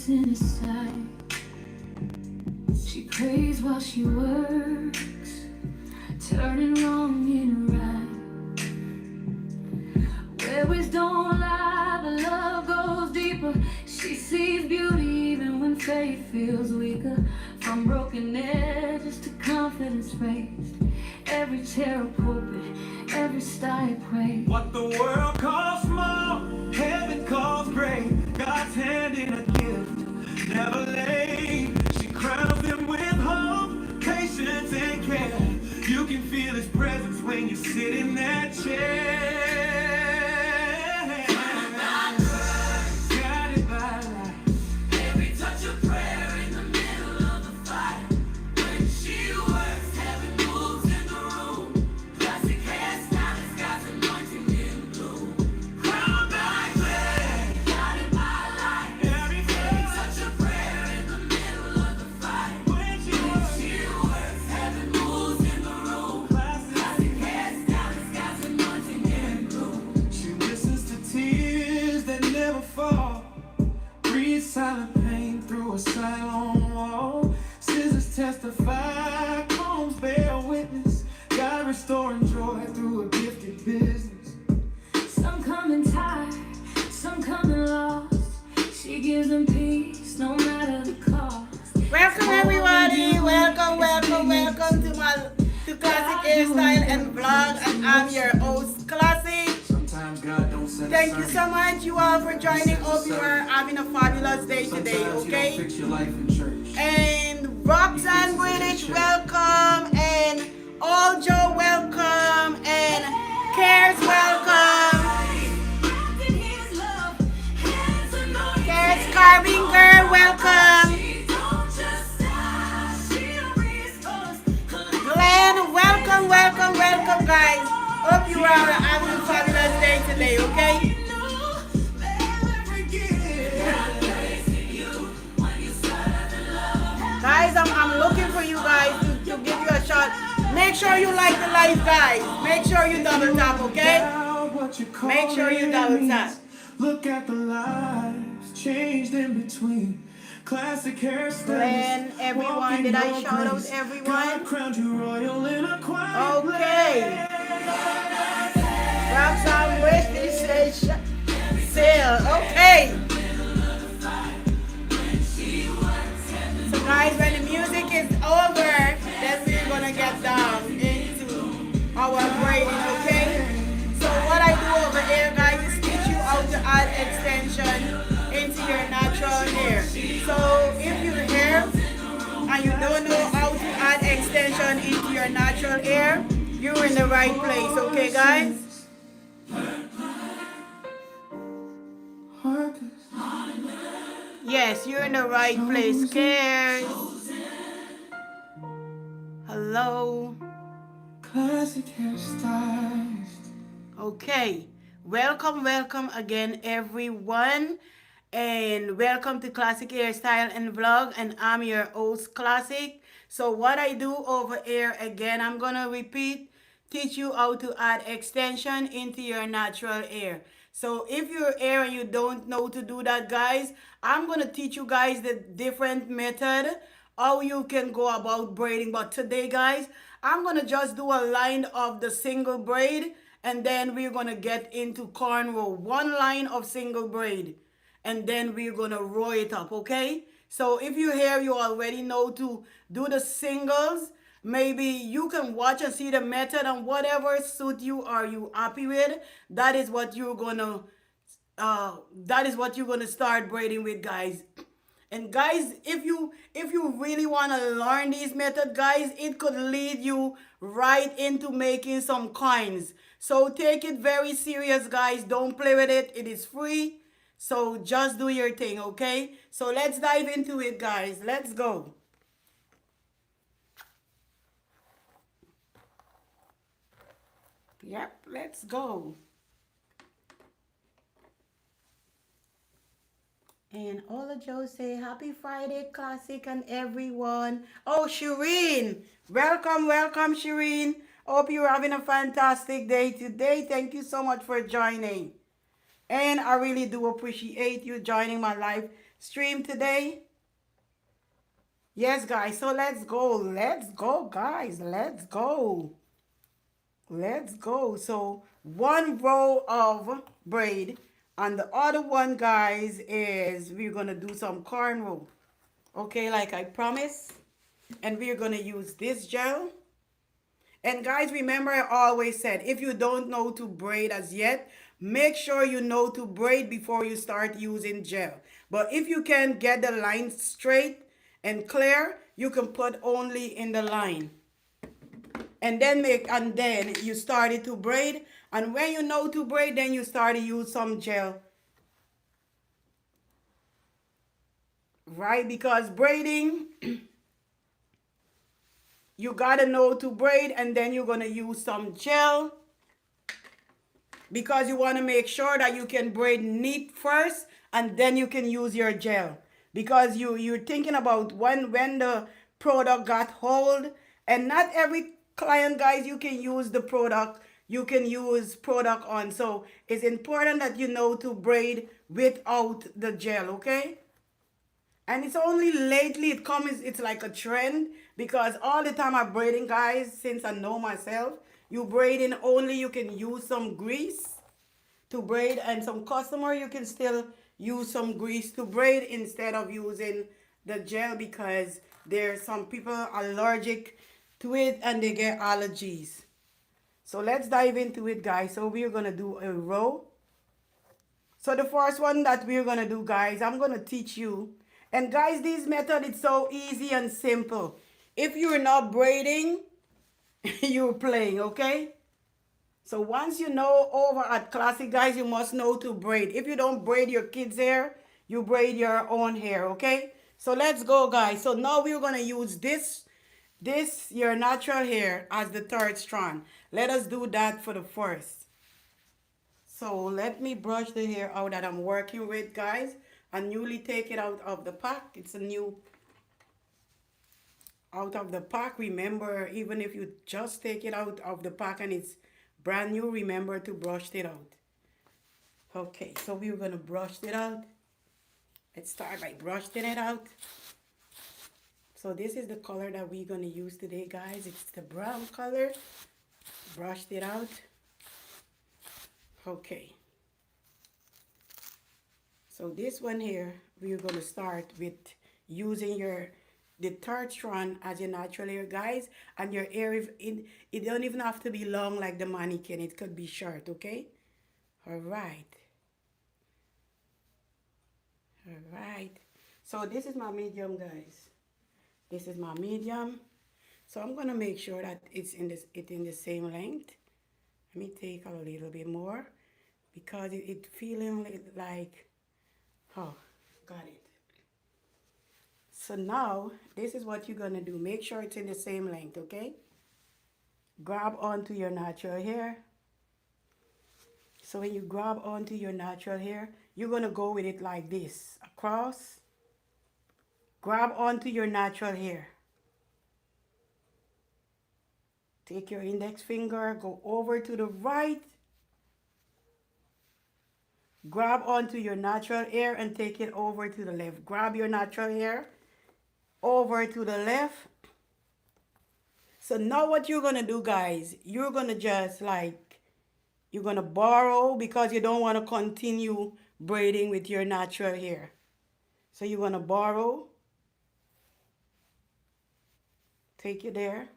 peace in his sight. She prays while she works, turning wrong into right. Where wisdom don't lie, but love goes deeper. She sees beauty even when faith feels weaker. From broken edges to confidence raised, every chair a pulpit, every style praise. What the world calls small, heaven calls great. God's hand in a gift, never late. She crowns them with hope, patience and care. You can feel his presence when you sit in that chair. Guided by light. Every touch of prayer in the middle of the fight. When she works, heaven moves in the room. Classic hairstyle has God's anointing in bloom. Crowned by grace, guided by light. Every touch of prayer in the middle of the fight. When she works, heaven moves in the room. Classic hairstyle has God's anointing in bloom. She listens to tears that never fall. Breathe silent pain through a silent wall. Scissors testify, combs bear witness. God restoring joy through a gifted business. Some coming tired, some coming lost. She gives them peace no matter the cost. Welcome everybody, welcome to Classic Hairstyle and Vlog, and I'm your host Classic. Sometimes God don't send Thank you so much you all for joining. Hope you are having a fabulous day today, okay? Fix your life in church. And Roxanne British, welcome, and Aljo, welcome, and Cares, welcome. Cares Carving Girl, welcome. Glenn, welcome guys. Hope you are having a fabulous day today, okay? Guys, I'm looking for you guys to give you a shot. Make sure you like the live, guys. Make sure you double tap, okay? Make sure you double tap. Look at the lives changed in between. Classic hairstyles. Glenn, everyone, did I shout out everyone? God crowned you royal in a quiet Okay. Grab some wish this sale. Okay. So guys, when the music is over, then we're gonna get down into our braiding, okay? So what I do over here, guys, is teach you how to add extension into your natural hair. So if you're here and you don't know how to add extension into your natural hair, you're in the right place, okay guys? Yes, you're in the right place. Cares. Hello. Classic hairstyles. Okay. Welcome again everyone. And welcome to Classic Hairstyle and Vlog, and I'm your host Classic. So what I do over here again, I'm gonna teach you how to add extension into your natural hair. So if you're here and you don't know to do that, guys, I'm gonna teach you guys the different method how you can go about braiding. But today, guys, I'm gonna just do a line of the single braid, and then we're gonna get into cornrow, one line of single braid. And then we're gonna roll it up, okay? So if you're here, you already know to do the singles. Maybe you can watch and see the method, and whatever suit you or you happy with, that is what you're gonna start braiding with, guys. And guys, if you really wanna learn these methods, guys, it could lead you right into making some coins. So take it very serious, guys. Don't play with it. It is free. So just do your thing, okay? So let's dive into it, guys. Let's go. Yep, let's go. And all of Joe say happy Friday, Classic, and everyone. Oh, Shireen. Welcome, Shireen. Hope you're having a fantastic day today. Thank you so much for joining. And I really do appreciate you joining my live stream today? Yes, guys. So let's go. Let's go, guys. Let's go. Let's go. So one row of braid, and the other one, guys, is we're gonna do some cornrow. Okay, like I promised. And we're gonna use this gel. And guys, remember I always said, if you don't know to braid as yet, make sure you know to braid before you start using gel. But if you can get the line straight and clear, you can put only in the line. And then you started to braid. And when you know to braid, then you start to use some gel. Right? Because braiding, you gotta know to braid, and then you're gonna use some gel because you want to make sure that you can braid neat first, and then you can use your gel, because you're thinking about when the product got hold. And not every client, guys, you can use the product, you can use product on. So it's important that you know to braid without the gel. Okay. And it's only lately it comes, it's like a trend, because all the time I'm braiding, guys, since I know myself, you braiding only, you can use some grease to braid, and some customer, you can still use some grease to braid instead of using the gel, because there's some people allergic to it and they get allergies. So let's dive into it, guys. So we're gonna do a row. So the first one that we're gonna do, guys, I'm gonna teach you. And guys, this method is so easy and simple. If you're not braiding, you're playing, okay? So once you know over at Classic, guys, you must know to braid. If you don't braid your kids' hair, you braid your own hair, okay? So let's go, guys. So now we're gonna use this your natural hair as the third strand. Let us do that for the first. So let me brush the hair out that I'm working with, guys, and newly take it out of the pack. It's a new out of the pack. Remember, even if you just take it out of the pack and it's brand new, remember to brush it out. Okay, so we're gonna brush it out. Let's start by brushing it out. So this is the color that we're gonna use today, guys. It's the brown color. Brushed it out. Okay. So this one here, we're gonna start with using the third strand as your natural hair, guys. And your hair, it don't even have to be long like the mannequin. It could be short, okay? All right. All right. So this is my medium, guys. This is my medium. So I'm gonna make sure that it's in the same length. Let me take a little bit more, because it feeling like, oh, got it. So now this is what you're gonna do. Make sure it's in the same length, okay? Grab onto your natural hair. So when you grab onto your natural hair, you're gonna go with it like this, across. Grab onto your natural hair. Take your index finger, go over to the right. Grab onto your natural hair and take it over to the left. Grab your natural hair over to the left. So now what you're gonna do, guys, you're gonna just like, you're gonna borrow, because you don't want to continue braiding with your natural hair. So you're gonna borrow. Take it there.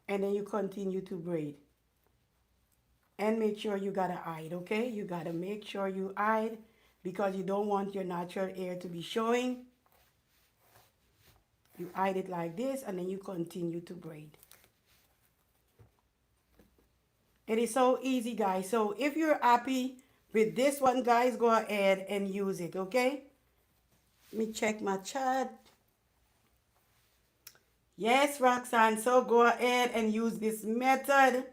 And then you continue to braid. And make sure you gotta hide, okay? You gotta make sure you hide, because you don't want your natural hair to be showing. You hide it like this, and then you continue to braid. It is so easy, guys. So if you're happy with this one, guys, go ahead and use it, okay? Let me check my chat. Yes, Roxanne, so go ahead and use this method.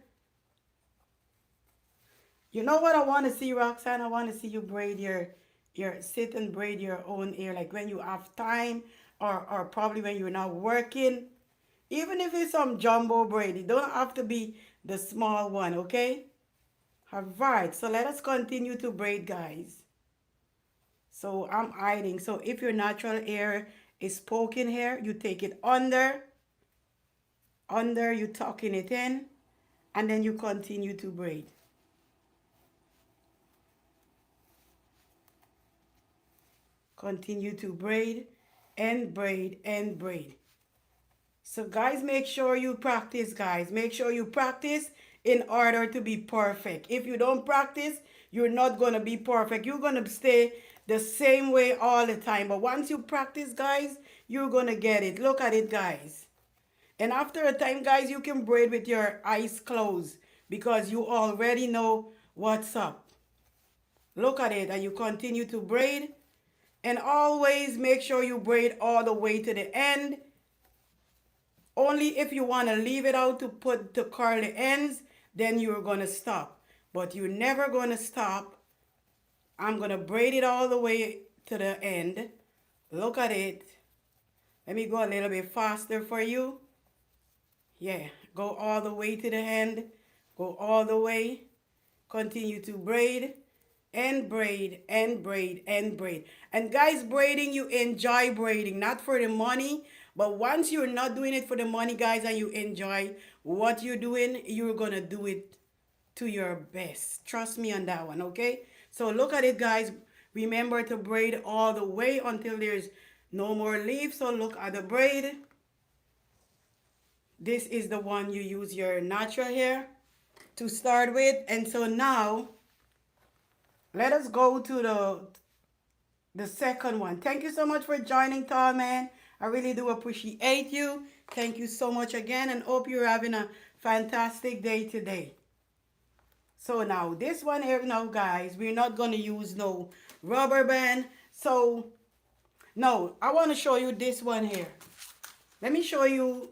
You know what I want to see, Roxanne? I want to see you braid your sit and braid your own hair, like when you have time, or probably when you're not working. Even if it's some jumbo braid, it don't have to be the small one, okay? All right, so let us continue to braid, guys. So I'm hiding. So if your natural hair is poking here, you take it under, you tucking it in, and then you continue to braid. Continue to braid and braid and braid. So guys, make sure you practice, guys. Make sure you practice in order to be perfect. If you don't practice, you're not going to be perfect. You're going to stay the same way all the time. But once you practice, guys, you're going to get it. Look at it, guys. And after a time, guys, you can braid with your eyes closed because you already know what's up. Look at it, and you continue to braid. And always make sure you braid all the way to the end. Only if you want to leave it out to put the curly ends, then you're going to stop. But you're never going to stop. I'm going to braid it all the way to the end. Look at it. Let me go a little bit faster for you. Yeah, go all the way to the end. Go all the way. Continue to braid and braid and braid and braid. And guys, braiding, you enjoy braiding, not for the money. But once you're not doing it for the money, guys, and you enjoy what you're doing, you're going to do it to your best. Trust me on that one, okay? So look at it, guys. Remember to braid all the way until there's no more leaves. So look at the braid. This is the one you use your natural hair to start with. And so now, let us go to the second one. Thank you so much for joining, Tall Man. I really do appreciate you. Thank you so much again, and hope you're having a fantastic day today. So now, this one here now, guys, we're not going to use no rubber band. So, no, I want to show you this one here. Let me show you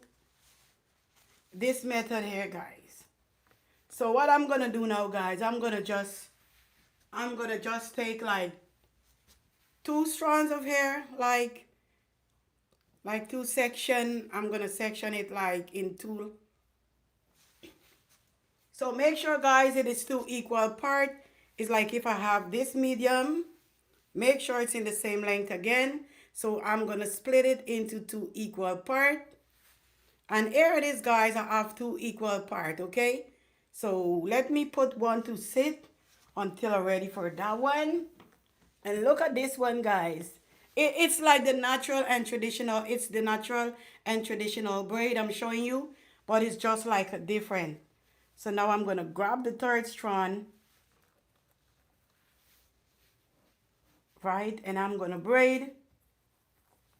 this method here, guys. So what I'm going to do now, guys, I'm going to just take like 2 strands of hair, like 2 section. I'm going to section it like in 2. So make sure, guys, it is 2 equal part. It's like if I have this medium, make sure it's in the same length again. So I'm going to split it into 2 equal part. And here it is, guys. I have 2 equal part, okay? So let me put one to sit until I'm ready for that one. And look at this one, guys. It's like the natural and traditional. It's the natural and traditional braid I'm showing you, but it's just like a different. So now I'm going to grab the 3rd strand, right? And I'm going to braid.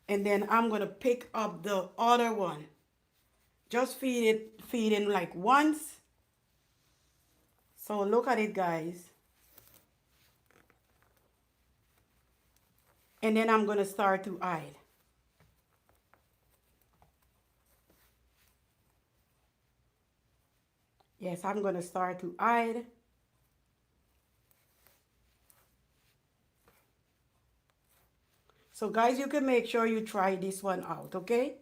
And then I'm going to pick up the other one. Just feed in like once. So look at it, guys. And then I'm going to start to hide. Yes, I'm going to start to hide. So guys, you can make sure you try this one out, okay?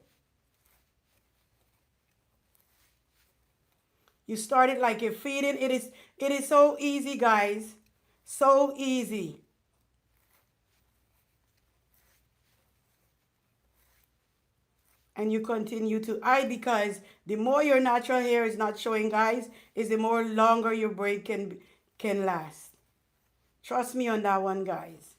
You start it like you're feeding. It is so easy, guys. So easy. And you continue to hide, because the more your natural hair is not showing, guys, is the more longer your braid can last. Trust me on that one, guys.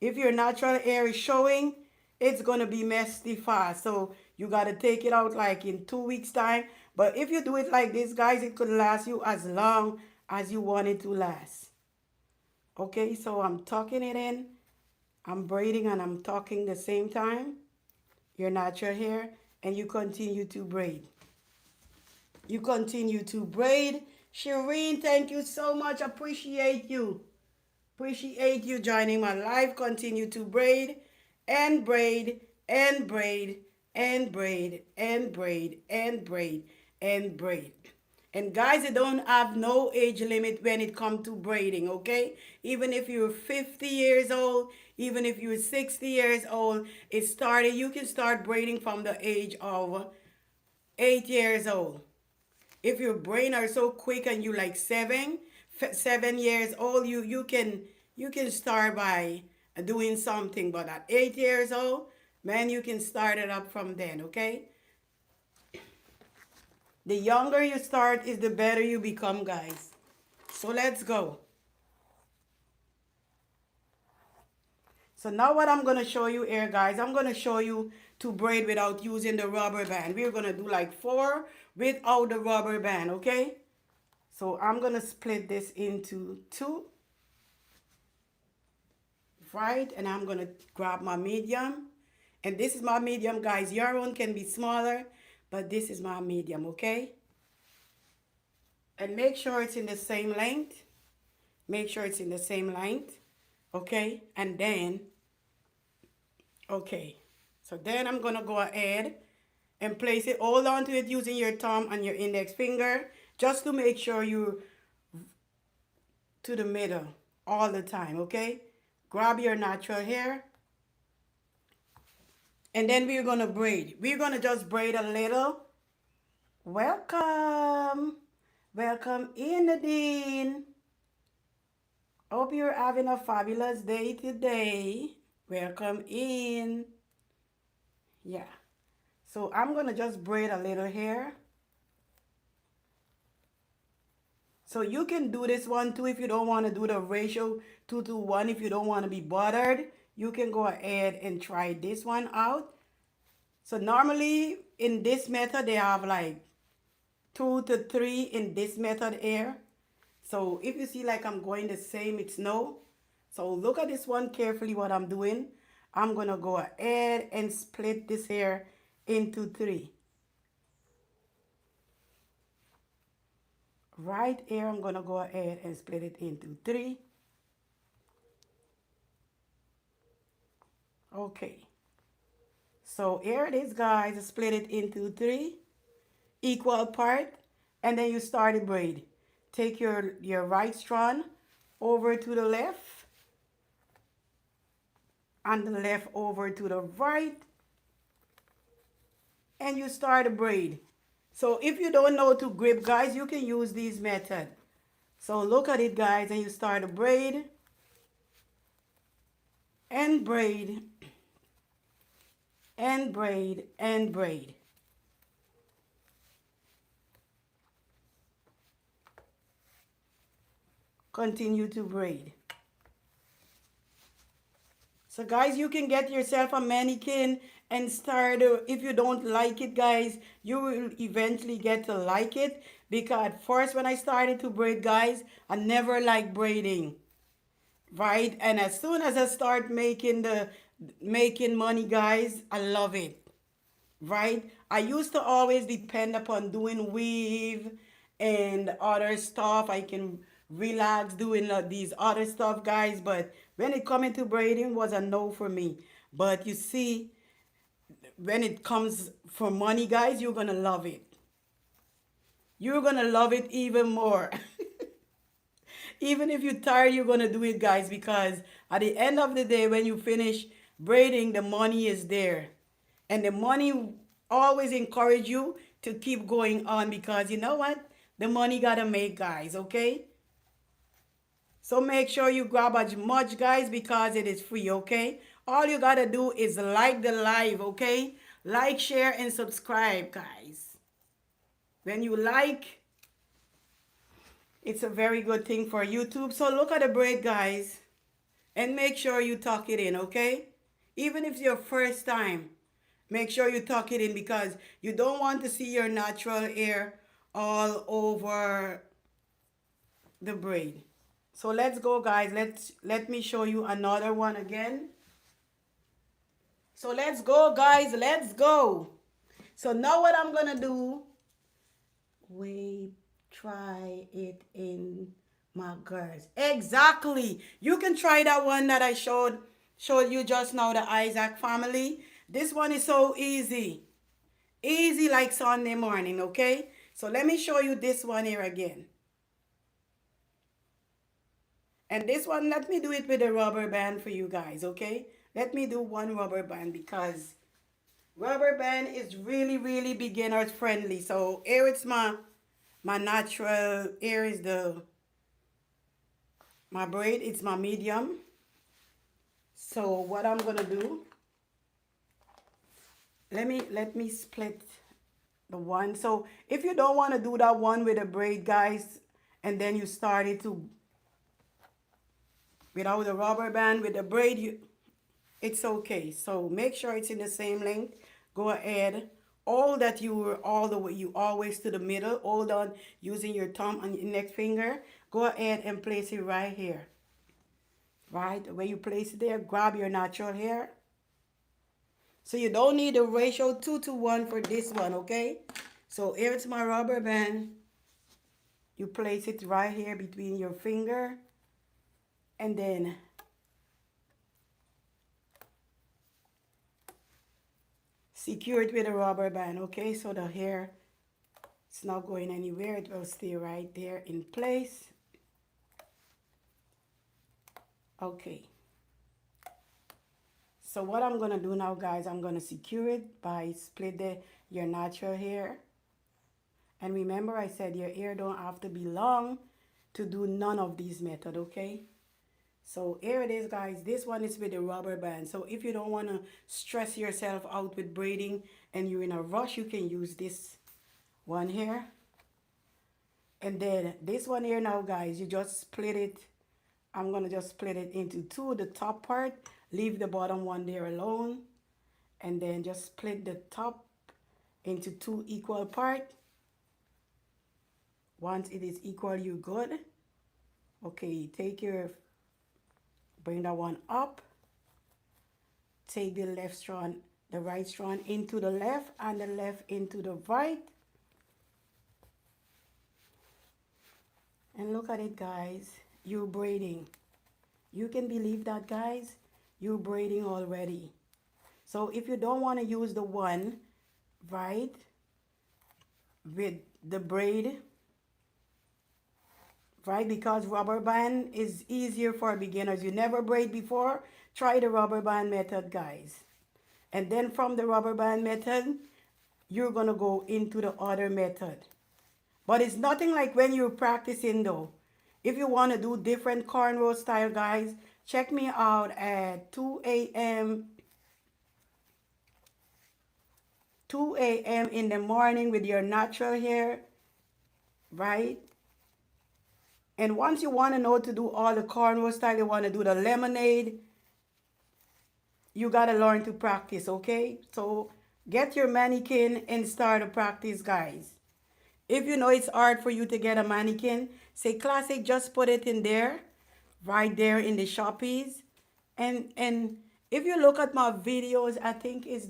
If your natural hair is showing, it's going to be messy fast. So you got to take it out like in 2 weeks time. But if you do it like this, guys, it could last you as long as you want it to last. Okay, so I'm tucking it in. I'm braiding and I'm tucking the same time. Your natural hair, and you continue to braid. You continue to braid. Shireen, thank you so much. Appreciate you. Appreciate you joining my live. Continue to braid and braid and braid and braid and braid and braid and braid. And guys, you don't have no age limit when it comes to braiding, okay? Even if you're 50 years old, even if you're 60 years old, you can start braiding from the age of 8 years old. If your brain are so quick and you like 7 years old, you you can start by doing something, but at 8 years old, man, you can start it up from then, okay? The younger you start is the better you become, guys. So let's go. So now what I'm going to show you here, guys, I'm going to show you to braid without using the rubber band. We're going to do like 4 without the rubber band, okay? So I'm going to split this into 2, right? And I'm going to grab my medium. And this is my medium, guys. Your own can be smaller, but this is my medium, okay? And make sure it's in the same length. Make sure it's in the same length, okay? And then, okay. So then I'm going to go ahead and place it, hold on to it using your thumb and your index finger, just to make sure you to the middle all the time, okay? Grab your natural hair. And then we're going to braid. We're going to just braid a little. Welcome. Welcome in, Nadine. Hope you're having a fabulous day today. Welcome in. Yeah. So I'm going to just braid a little hair. So you can do this one too if you don't want to do the ratio 2 to 1. If you don't want to be bothered, you can go ahead and try this one out. So normally in this method, they have like 2 to 3 in this method here. So if you see like I'm going the same, it's no. So look at this one carefully what I'm doing. I'm going to go ahead and split this hair into 3. Right here, I'm going to go ahead and split it into 3. Okay. So here it is, guys. Split it into 3 equal part. And then you start the braid. Take your right strand over to the left. And the left over to the right. And you start the braid. So if you don't know to grip, guys, you can use this method. So look at it, guys, and you start to braid and braid and braid and braid. Continue to braid. So guys, you can get yourself a mannequin and start, if you don't like it, guys, you will eventually get to like it. Because at first when I started to braid, guys, I never liked braiding, right? And as soon as I start making money, guys, I love it, right? I used to always depend upon doing weave and other stuff. I can relax doing these other stuff, guys, but when it comes to braiding, was a no for me. But you see, when it comes for money, guys, you're gonna love it. You're gonna love it even more. Even if you're tired, you're gonna do it, guys, because at the end of the day, when you finish braiding, the money is there. And the money always encourage you to keep going on, because you know what? The money gotta make, guys, okay? So make sure you grab as much, guys, because it is free, okay? All you gotta do is like the live, okay? Like, share, and subscribe, guys. When you like, it's a very good thing for YouTube. So look at the braid, guys, and make sure you tuck it in, okay? Even if it's your first time, make sure you tuck it in, because you don't want to see your natural hair all over the braid. So let's go, guys. Let me show you another one again. So let's go, guys. Let's go. So now what I'm gonna do, try it in my girls. Exactly. You can try that one that I showed you just now, the Isaac family. This one is so easy. Easy like Sunday morning, okay? So let me show you this one here again. And this one, let me do it with a rubber band for you guys, okay? Let me do one rubber band, because rubber band is really, really beginners friendly. So here it's my natural, here is the My braid, it's my medium. So what I'm gonna do, let me split the one. So if you don't want to do that one with a braid, guys, and then you started to without the rubber band with the braid, it's okay. So make sure it's in the same length. Go ahead. All that you were all the way, you always to the middle. Hold on using your thumb and your next finger. Go ahead and place it right here. Right? Where you place it there, grab your natural hair. So you don't need a ratio 2 to 1 for this one, okay? So here it's my rubber band. You place it right here between your finger and then secure it with a rubber band, okay? So the hair, it's not going anywhere. It will stay right there in place. Okay. So what I'm going to do now, guys, I'm going to secure it by split your natural hair. And remember I said your hair don't have to be long to do none of these methods, okay? So here it is, guys. This one is with the rubber band. So if you don't want to stress yourself out with braiding and you're in a rush, you can use this one here. And then this one here now, guys, you just split it. I'm going to just split it into two, the top part. Leave the bottom one there alone. And then just split the top into two equal parts. Once it is equal, you're good. Okay, bring that one up. Take the left strand, the right strand into the left and the left into the right. And look at it, guys. You're braiding. You can believe that, guys. You're braiding already. So if you don't want to use the one, right, with the braid, right, because rubber band is easier for beginners. You never braid before, try the rubber band method, guys. And then from the rubber band method, you're going to go into the other method. But it's nothing like when you're practicing though. If you want to do different cornrow style, guys, check me out at 2 a.m. in the morning with your natural hair, right? And once you want to know to do all the cornrow style, you want to do the lemonade, you got to learn to practice, okay? So get your mannequin and start to practice, guys. If you know it's hard for you to get a mannequin, say classic, just put it in there, right there in the Shoppies. And if you look at my videos, I think it's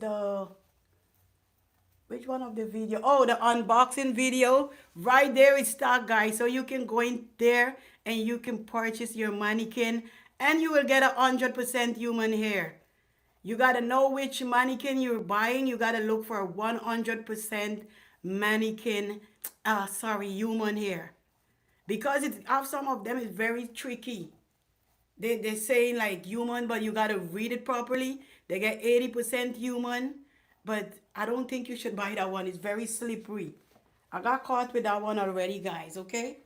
which one of the video? Oh, the unboxing video. Right there is stock, guys. So you can go in there and you can purchase your mannequin and you will get 100% human hair. You got to know which mannequin you're buying. You got to look for 100% mannequin, human hair. Because some of them is very tricky. They're saying like human, but you got to read it properly. They get 80% human. But I don't think you should buy that one. It's very slippery. I got caught with that one already, guys, okay?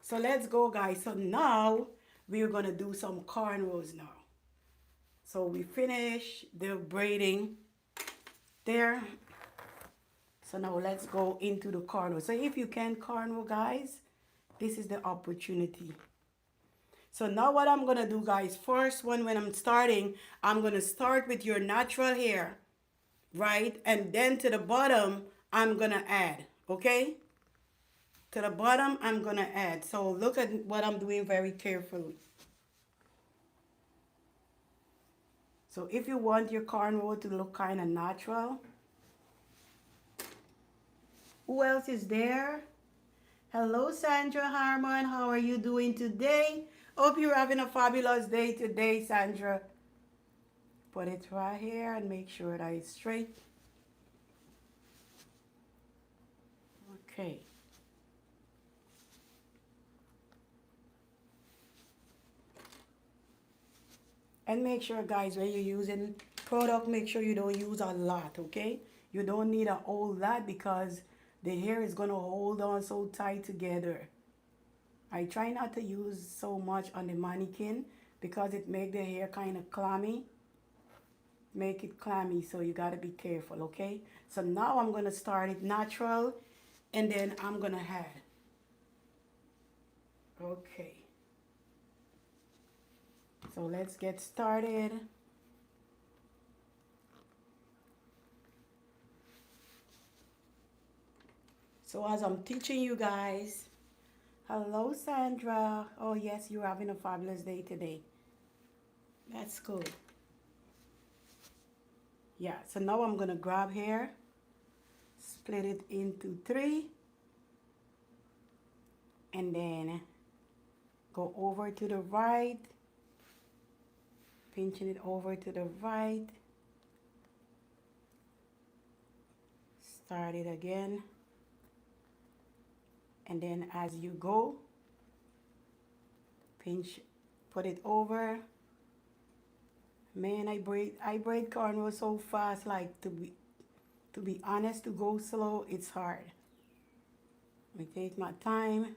So let's go, guys. So now we're going to do some cornrows now. So we finish the braiding there. So now let's go into the cornrow. So if you can cornrow, guys, this is the opportunity. So now what I'm going to do, guys, first when I'm starting, I'm going to start with your natural hair, right? And then to the bottom, I'm going to add, okay? To the bottom, I'm going to add. So look at what I'm doing very carefully. So if you want your cornrow to look kind of natural. Who else is there? Hello, Sandra Harmon. How are you doing today? Hope you're having a fabulous day today, Sandra. Put it right here and make sure that it's straight. Okay. And make sure, guys, when you're using product, make sure you don't use a lot, okay? You don't need a whole lot because the hair is going to hold on so tight together. I try not to use so much on the mannequin because it make the hair kind of clammy. Make it clammy, so you got to be careful, okay? So now I'm going to start it natural, and then I'm going to add. Okay. So let's get started. So as I'm teaching you guys, hello Sandra. Oh yes, you're having a fabulous day today. That's good. Yeah, so now I'm gonna grab here, split it into 3, and then go over to the right, pinching it over to the right, start it again, and then as you go, pinch, put it over. Man, I braid cornrow so fast, like to be honest, to go slow, it's hard. I take my time.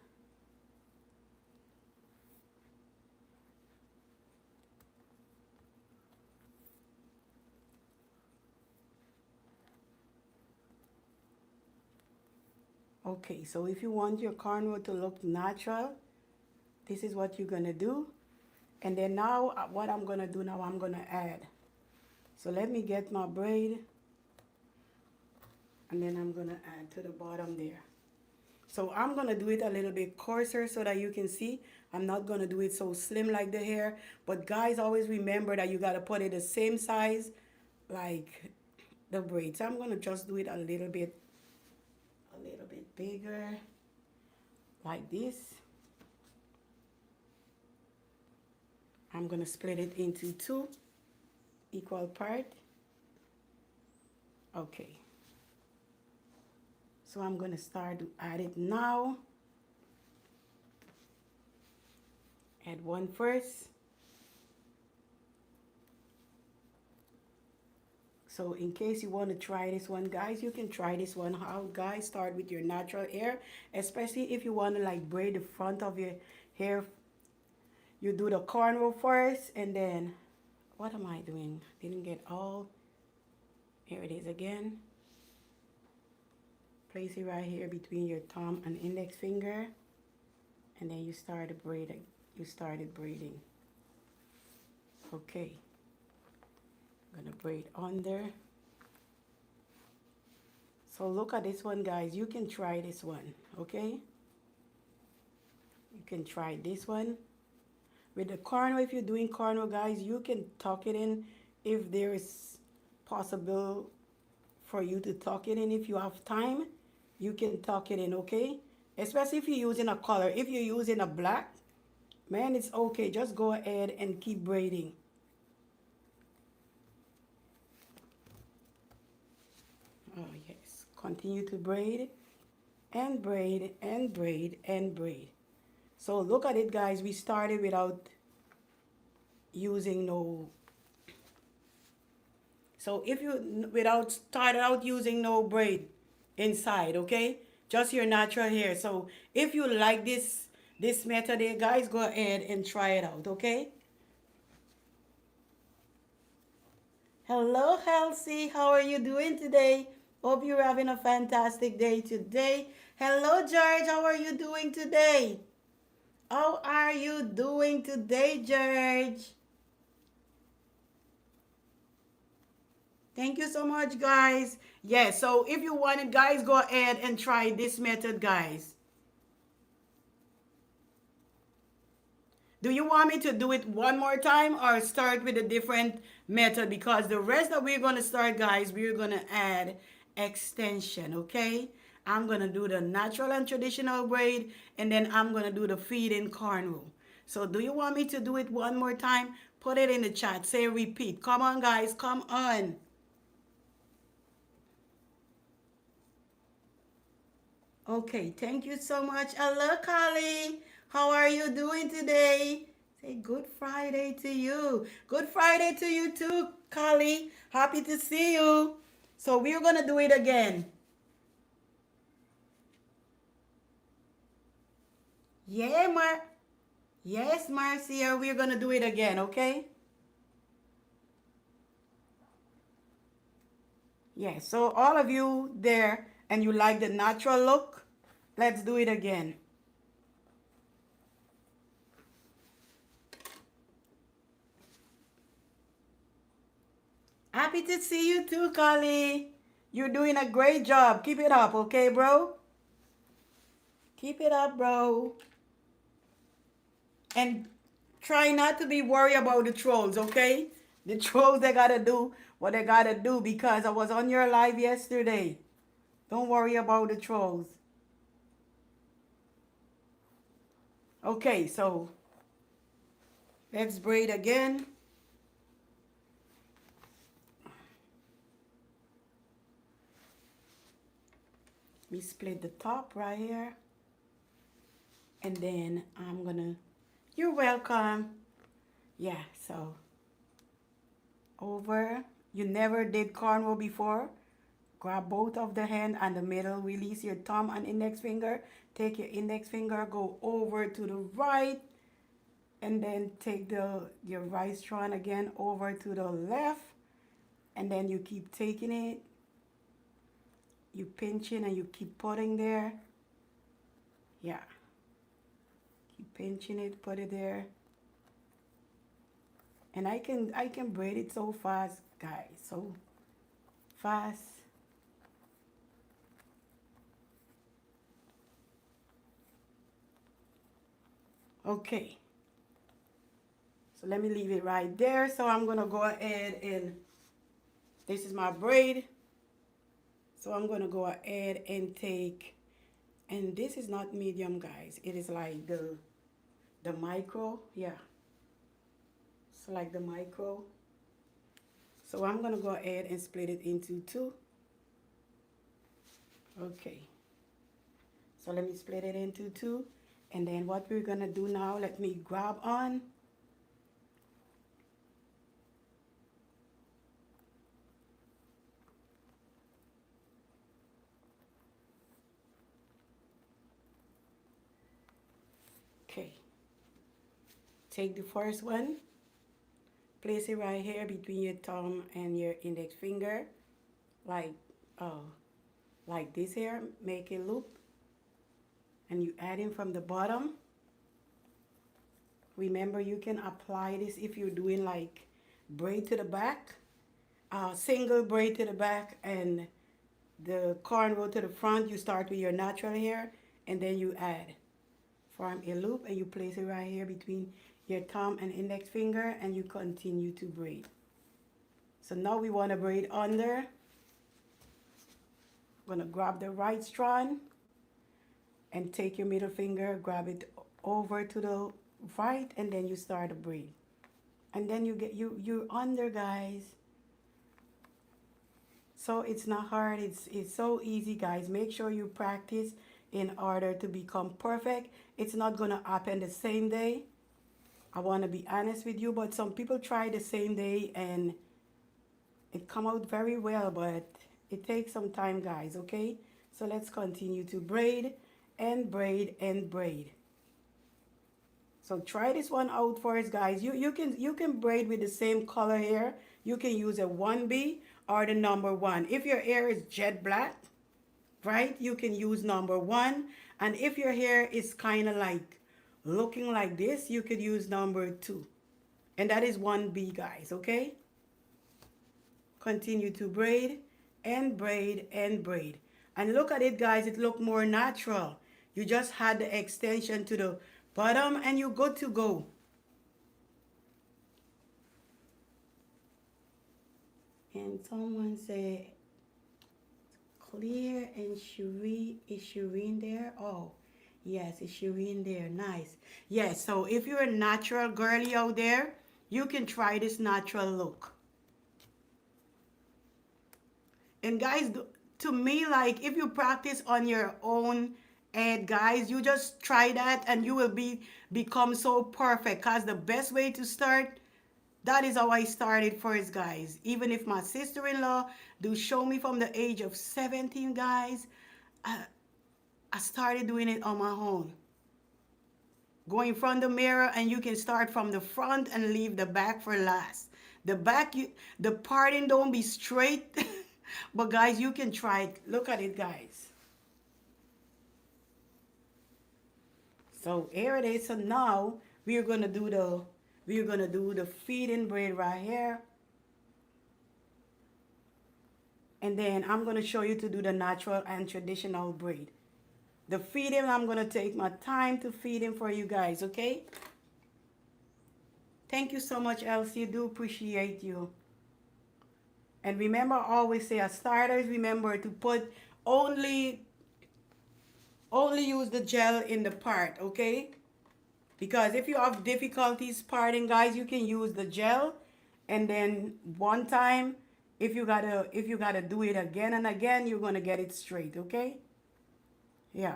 Okay, so if you want your cornrow to look natural, this is what you're gonna do. And then now, what I'm gonna do now, I'm gonna add. So let me get my braid, and then I'm gonna add to the bottom there. So I'm gonna do it a little bit coarser so that you can see. I'm not gonna do it so slim like the hair, but guys, always remember that you gotta put it the same size like the braid. So I'm gonna just do it a little bit bigger, like this. I'm gonna split it into 2 equal part. Okay. So I'm gonna start to add it now. Add one first. So in case you want to try this one, guys, you can try this one out, guys. Start with your natural hair, especially if you want to like braid the front of your hair. You do the cornrow first, and then, what am I doing? Didn't get all. Here it is again. Place it right here between your thumb and index finger, and then you start braiding. You started braiding. Okay. I'm gonna braid under. So look at this one, guys. You can try this one, okay? You can try this one. With the cornrow, if you're doing cornrow, guys, you can tuck it in if there is possible for you to tuck it in. If you have time, you can tuck it in, okay? Especially if you're using a color. If you're using a black, man, it's okay. Just go ahead and keep braiding. Oh, yes. Continue to braid and braid and braid and braid. So look at it, guys. We started without using no. So if you started out using no braid inside, okay? Just your natural hair. So if you like this method here, guys, go ahead and try it out, okay? Hello, Halsey. How are you doing today? Hope you're having a fantastic day today. Hello, George. How are you doing today? How are you doing today, George? Thank you so much, guys. Yes, so if you want it, guys, go ahead and try this method, guys. Do you want me to do it one more time or start with a different method? Because the rest that we're going to start, guys, we're going to add extension, okay? I'm going to do the natural and traditional braid, and then I'm going to do the feed-in cornrow. So do you want me to do it one more time? Put it in the chat. Say repeat. Come on, guys. Come on. Okay, thank you so much. Hello, Kali. How are you doing today? Say good Friday to you. Good Friday to you too, Kali. Happy to see you. So we're going to do it again. Yeah, yes, Marcia, we're gonna do it again, okay? Yeah, so all of you there and you like the natural look, let's do it again. Happy to see you too, Kali. You're doing a great job. Keep it up, okay, bro? Keep it up, bro. And try not to be worried about the trolls, okay? The trolls, they gotta do what they gotta do because I was on your live yesterday. Don't worry about the trolls. Okay, so let's braid again. We split the top right here. And then I'm gonna, you're welcome. Yeah, so over. You never did cornrow before. Grab both of the hand and the middle. Release your thumb and index finger. Take your index finger, go over to the right. And then take your right strand again over to the left. And then you keep taking it. You pinch it and you keep putting there. Yeah. Keep pinching it, put it there. And I can braid it so fast, guys. So fast. Okay. So let me leave it right there. So I'm gonna go ahead and this is my braid. So I'm gonna go ahead and take, and this is not medium, guys. It is like the micro, yeah. It's like the micro. So I'm gonna go ahead and split it into two. Okay. So let me split it into two. And then what we're gonna do now, let me grab on. Okay. Take the first one. Place it right here between your thumb and your index finger. Like this here. Make a loop. And you add in from the bottom. Remember, you can apply this if you're doing like braid to the back, single braid to the back, and the cornrow to the front. You start with your natural hair, and then you add, form a loop, and you place it right here between your thumb and index finger, and you continue to braid. So now we want to braid under. I'm gonna grab the right strand and take your middle finger, grab it over to the right, and then you start to braid. And then you get you're under, guys. So it's not hard, it's so easy, guys. Make sure you practice in order to become perfect. It's not gonna happen the same day. I want to be honest with you, but some people try the same day and it come out very well, but it takes some time, guys. Okay, so let's continue to braid and braid and braid. So try this one out first, guys. You can braid with the same color hair. You can use a 1B or the number 1. If your hair is jet black, right, you can use number 1. And if your hair is kind of like looking like this, you could use number 2. And that is 1B, guys, okay? Continue to braid and braid and braid. And look at it, guys. It look more natural. You just had the extension to the bottom and you're good to go. And someone say clear, and Shireen, is Shireen there? Oh, yes, is Shireen there? Nice. Yes, so if you're a natural girly out there, you can try this natural look. And guys, to me, like if you practice on your own head, guys, you just try that and you will become so perfect. Because the best way to start, that is how I started first, guys. Even if my sister-in-law do show me from the age of 17, guys, I started doing it on my own. Go in front of the mirror, and you can start from the front and leave the back for last. The back, the parting don't be straight, but guys, you can try it. Look at it, guys. So here it is. So now we're gonna do the feeding braid right here. And then I'm gonna show you to do the natural and traditional braid. The feeding, I'm gonna take my time to feed him for you guys, okay? Thank you so much, Elsie. Do appreciate you. And remember, I always say, as starters, remember to put only use the gel in the part, okay? Because if you have difficulties parting, guys, you can use the gel, and then one time, if you gotta do it again and again, you're gonna get it straight, okay? Yeah.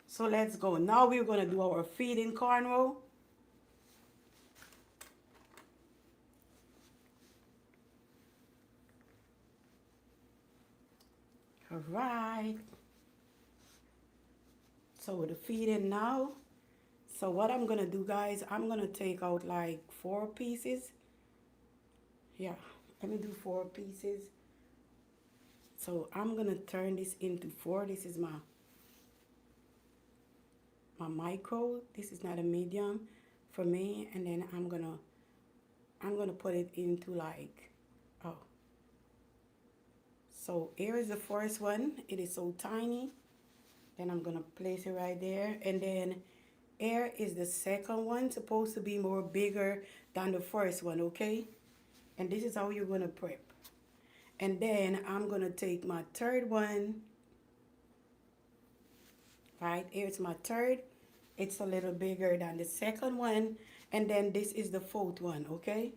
So let's go. Now we're gonna do our feeding cornrow. All right. So the feeding now. So what I'm gonna do, guys, I'm gonna take out like 4 pieces. Yeah, let me do 4 pieces. So I'm gonna turn this into 4. This is my micro. This is not a medium for me. And then I'm gonna put it into like, oh. So here is the first one. It is so tiny. Then I'm gonna place it right there. And then here is the second one, supposed to be more bigger than the first one, okay? And this is how you're gonna prep. And then I'm gonna take my third one. Right, here's my third. It's a little bigger than the second one. And then this is the fourth one, okay?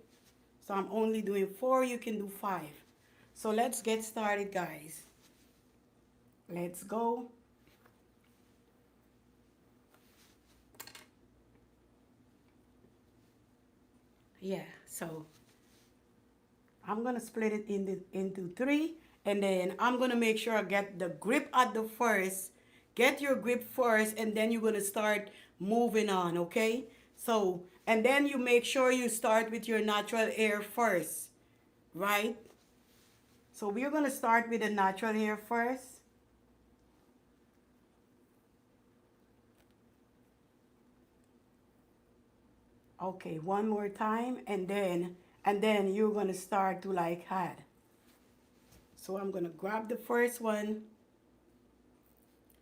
So I'm only doing 4, you can do 5. So let's get started, guys. Let's go. Yeah, so I'm gonna split it into 3, and then I'm gonna make sure I get the grip at the first. Get your grip first, and then you're gonna start moving on, okay? So, and then you make sure you start with your natural hair first, right? So we're gonna start with the natural hair first. Okay, one more time, and then you're gonna start to like add. So I'm gonna grab the first one.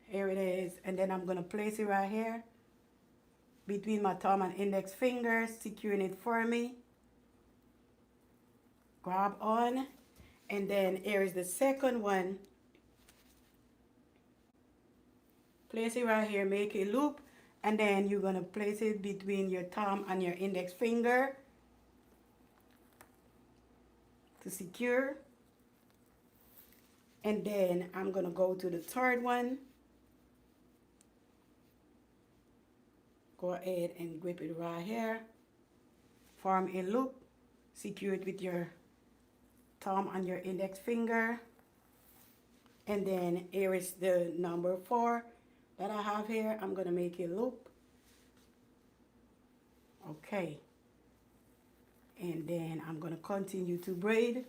Here it is, and then I'm gonna place it right here between my thumb and index fingers, securing it for me. Grab on, and then here is the second one. Place it right here, make a loop, and then you're gonna place it between your thumb and your index finger to secure. And then I'm gonna go to the third one. Go ahead and grip it right here. Form a loop, secure it with your thumb and your index finger. And then here is the number 4 that I have here. I'm gonna make a loop. Okay. And then I'm gonna continue to braid.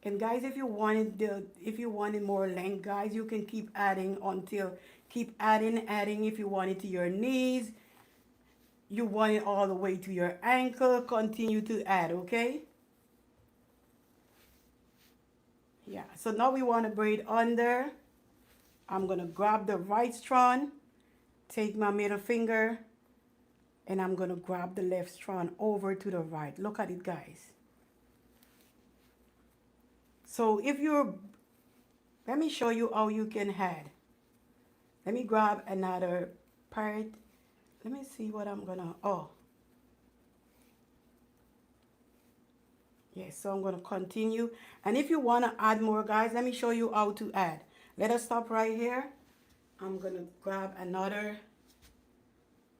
And guys, if you wanted more length, guys, you can keep adding keep adding if you want it to your knees. You want it all the way to your ankle, continue to add, okay? Yeah, so now we want to braid under. I'm gonna grab the right strand, take my middle finger, and I'm gonna grab the left strand over to the right. Look at it, guys. So let me show you how you can add. Let me grab another part. Let me see what I'm gonna, yes, so I'm gonna continue. And if you wanna add more, guys, let me show you how to add. Let us stop right here. I'm gonna grab another.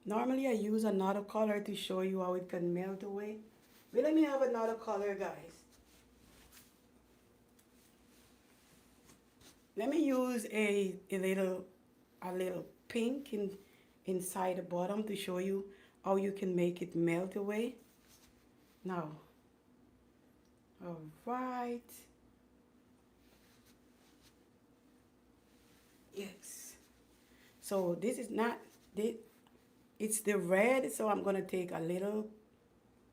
Normally I use another color to show you how it can melt away. But let me have another color, guys. Let me use a little pink inside the bottom to show you how you can make it melt away. Now, all right. Yes. So this is not the it's the red, so I'm gonna take a little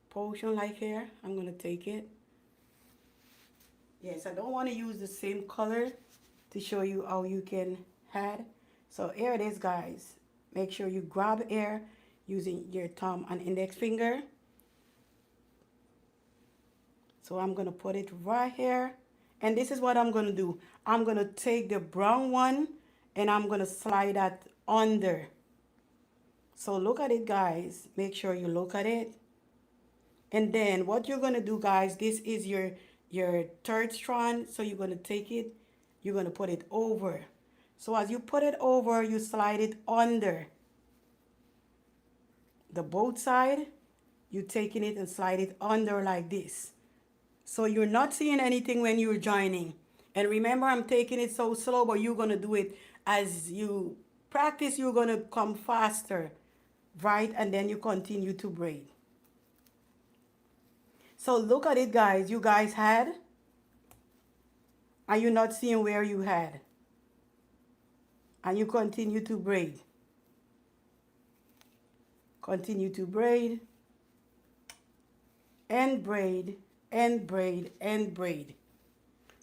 portion like here. I'm gonna take it. Yes, I don't want to use the same color to show you how you can add. So here it is, guys. Make sure you grab air using your thumb and index finger. So I'm gonna put it right here. And this is what I'm gonna do. I'm gonna take the brown one and I'm gonna slide that under. So look at it, guys. Make sure you look at it. And then what you're gonna do, guys, this is your third strand. So you're gonna take it, you're gonna put it over. So as you put it over, you slide it under the both side. You taking it and slide it under like this. So you're not seeing anything when you're joining. And remember, I'm taking it so slow, but you're gonna do it as you practice. You're gonna come faster, right? And then you continue to braid. So look at it, guys. You guys had. Are you not seeing where you had? And you continue to braid. Continue to braid. And braid. And braid. And braid.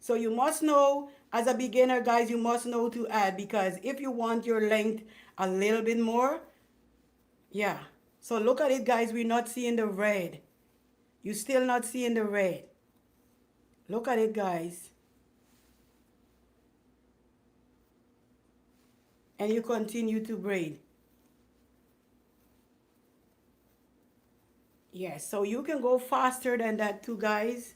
So you must know, as a beginner, guys, you must know to add. Because if you want your length a little bit more. Yeah. So look at it, guys. We're not seeing the red. You're still not seeing the red. Look at it, guys. And you continue to braid. Yes, so you can go faster than that too, guys.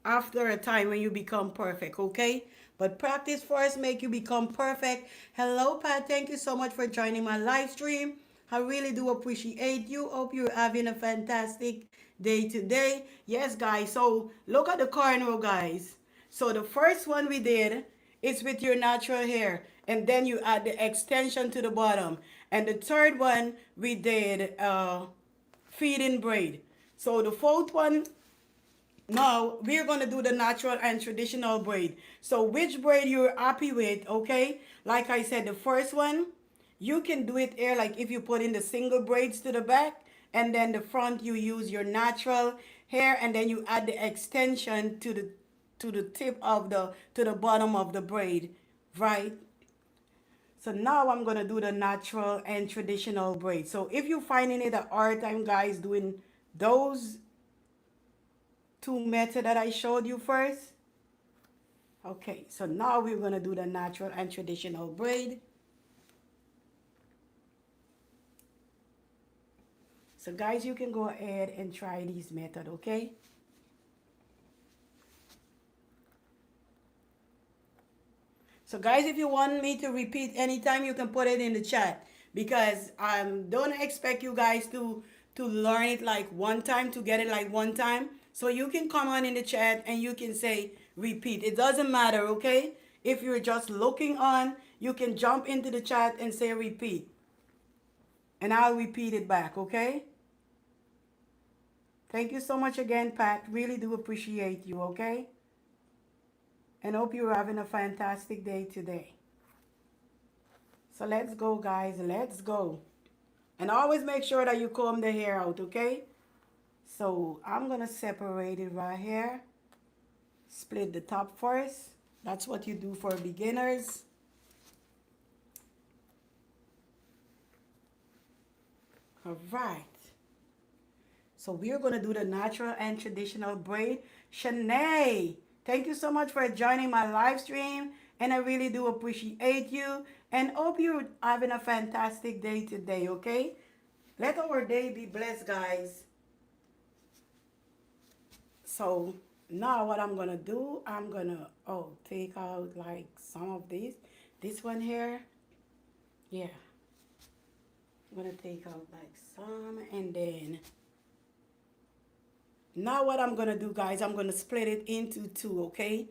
After a time when you become perfect, okay? But practice first make you become perfect. Hello, Pat. Thank you so much for joining my live stream. I really do appreciate you. Hope you're having a fantastic day today. Yes, guys. So look at the cornrow, guys. So the first one we did is with your natural hair. And then you add the extension to the bottom. And the third one we did feeding braid. So the fourth one, now we're going to do the natural and traditional braid. So which braid you're happy with, okay? Like I said, the first one, you can do it here like if you put in the single braids to the back, and then the front you use your natural hair, and then you add the extension to the tip of to the bottom of the braid, right? So now I'm going to do the natural and traditional braid. So if you're finding it a hard time, guys, doing those two methods that I showed you first. Okay, so now we're going to do the natural and traditional braid. So guys, you can go ahead and try this method, okay? So guys, if you want me to repeat anytime, you can put it in the chat. Because I don't expect you guys to learn it like one time, to get it like one time. So you can come on in the chat and you can say repeat. It doesn't matter, okay? If you're just looking on, you can jump into the chat and say repeat. And I'll repeat it back, okay? Thank you so much again, Pat. Really do appreciate you, okay? And hope you're having a fantastic day today. So let's go, guys. Let's go. And always make sure that you comb the hair out, okay? So I'm going to separate it right here. Split the top first. That's what you do for beginners. All right. So we're going to do the natural and traditional braid. Shanae, thank you so much for joining my live stream. And I really do appreciate you. And hope you're having a fantastic day today, okay? Let our day be blessed, guys. So now what I'm going to do, I'm going to, take out like some of these. This one here. Yeah. I'm going to take out like some, and then now what I'm going to do, guys, I'm going to split it into two, okay?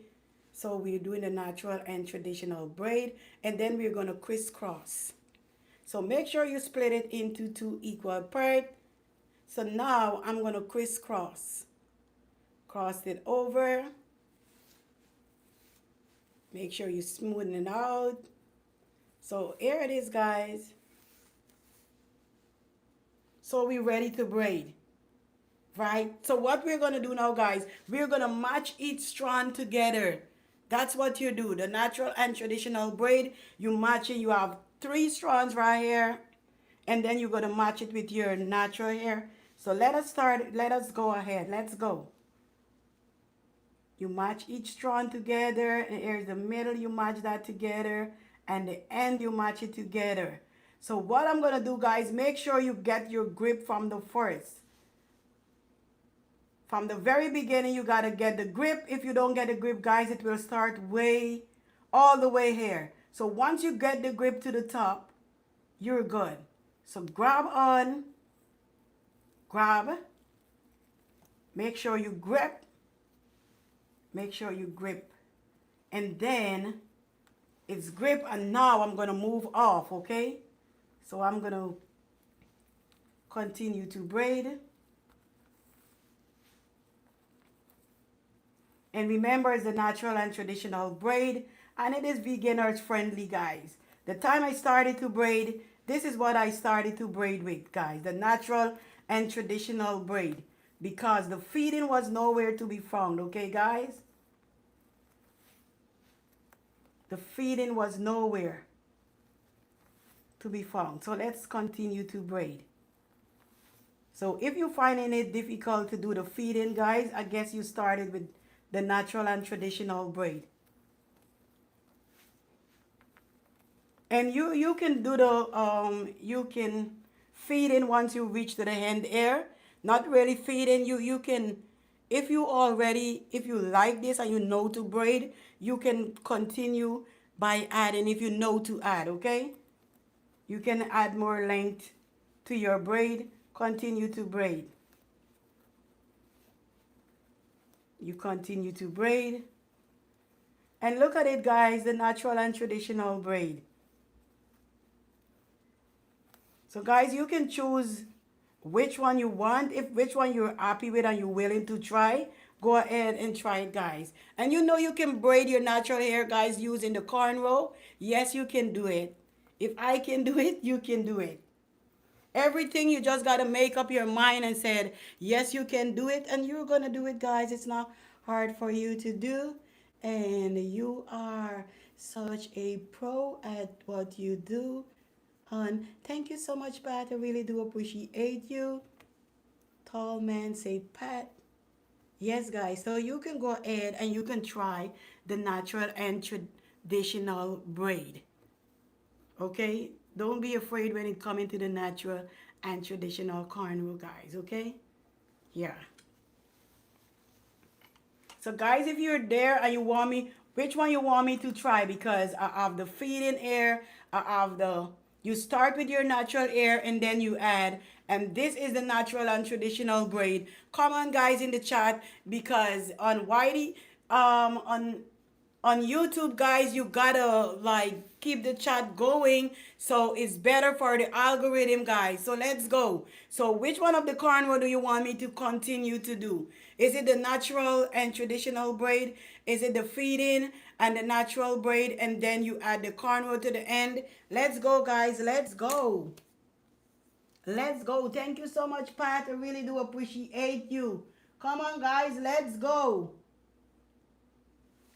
So we're doing the natural and traditional braid, and then we're going to crisscross. So make sure you split it into 2 equal parts. So now I'm going to crisscross. Cross it over. Make sure you smoothen it out. So here it is, guys. So we're ready to braid, right? So what we're going to do now, guys, we're going to match each strand together. That's what you do. The natural and traditional braid, you match it. You have 3 strands right here, and then you're going to match it with your natural hair. So let us start. Let us go ahead. Let's go. You match each strand together, and here's the middle, you match that together, and the end, you match it together. So what I'm going to do, guys, make sure you get your grip from the first. From the very beginning, you got to get the grip. If you don't get the grip, guys, it will start way, all the way here. So once you get the grip to the top, you're good. So grab on, grab, make sure you grip, make sure you grip. And then it's grip, and now I'm going to move off, okay? So I'm going to continue to braid. And remember, it's the natural and traditional braid, and it is beginners friendly, guys. The time I started to braid, this is what I started to braid with, guys. The natural and traditional braid, because the feeding was nowhere to be found, okay, guys? The feeding was nowhere to be found. So let's continue to braid. So if you're finding it difficult to do the feeding, guys, I guess you started with the natural and traditional braid. And you can do the you can feed in once you reach to the end air. Not really feed in. You can, if you like this and you know to braid, you can continue by adding, if you know to add, okay? You can add more length to your braid. Continue to braid. You continue to braid. And look at it, guys, the natural and traditional braid. So guys, you can choose which one you want. If which one you're happy with and you're willing to try, go ahead and try it, guys. And you know you can braid your natural hair, guys, using the cornrow. Yes, you can do it. If I can do it, you can do it. Everything, you just got to make up your mind and said, yes, you can do it, and you're going to do it, guys. It's not hard for you to do, and you are such a pro at what you do. Hon, thank you so much, Pat. I really do appreciate you. Tall man say Pat. Yes, guys, so you can go ahead and you can try the natural and traditional braid. Okay? Don't be afraid when it comes into the natural and traditional cornrow, guys, okay? Yeah. So, guys, if you're there and you want me, which one you want me to try? Because I have the feeding air, I have the, you start with your natural hair and then you add, and this is the natural and traditional braid. Come on, guys, in the chat, because on Whitey, on YouTube, guys, you gotta like keep the chat going, so it's better for the algorithm, guys. So let's go. So which one of the cornrow do you want me to continue to do? Is it the natural and traditional braid? Is it the feeding and the natural braid, and then you add the cornrow to the end? Let's go, guys. Let's go. Let's go. Thank you so much, Pat. I really do appreciate you. Come on, guys. Let's go.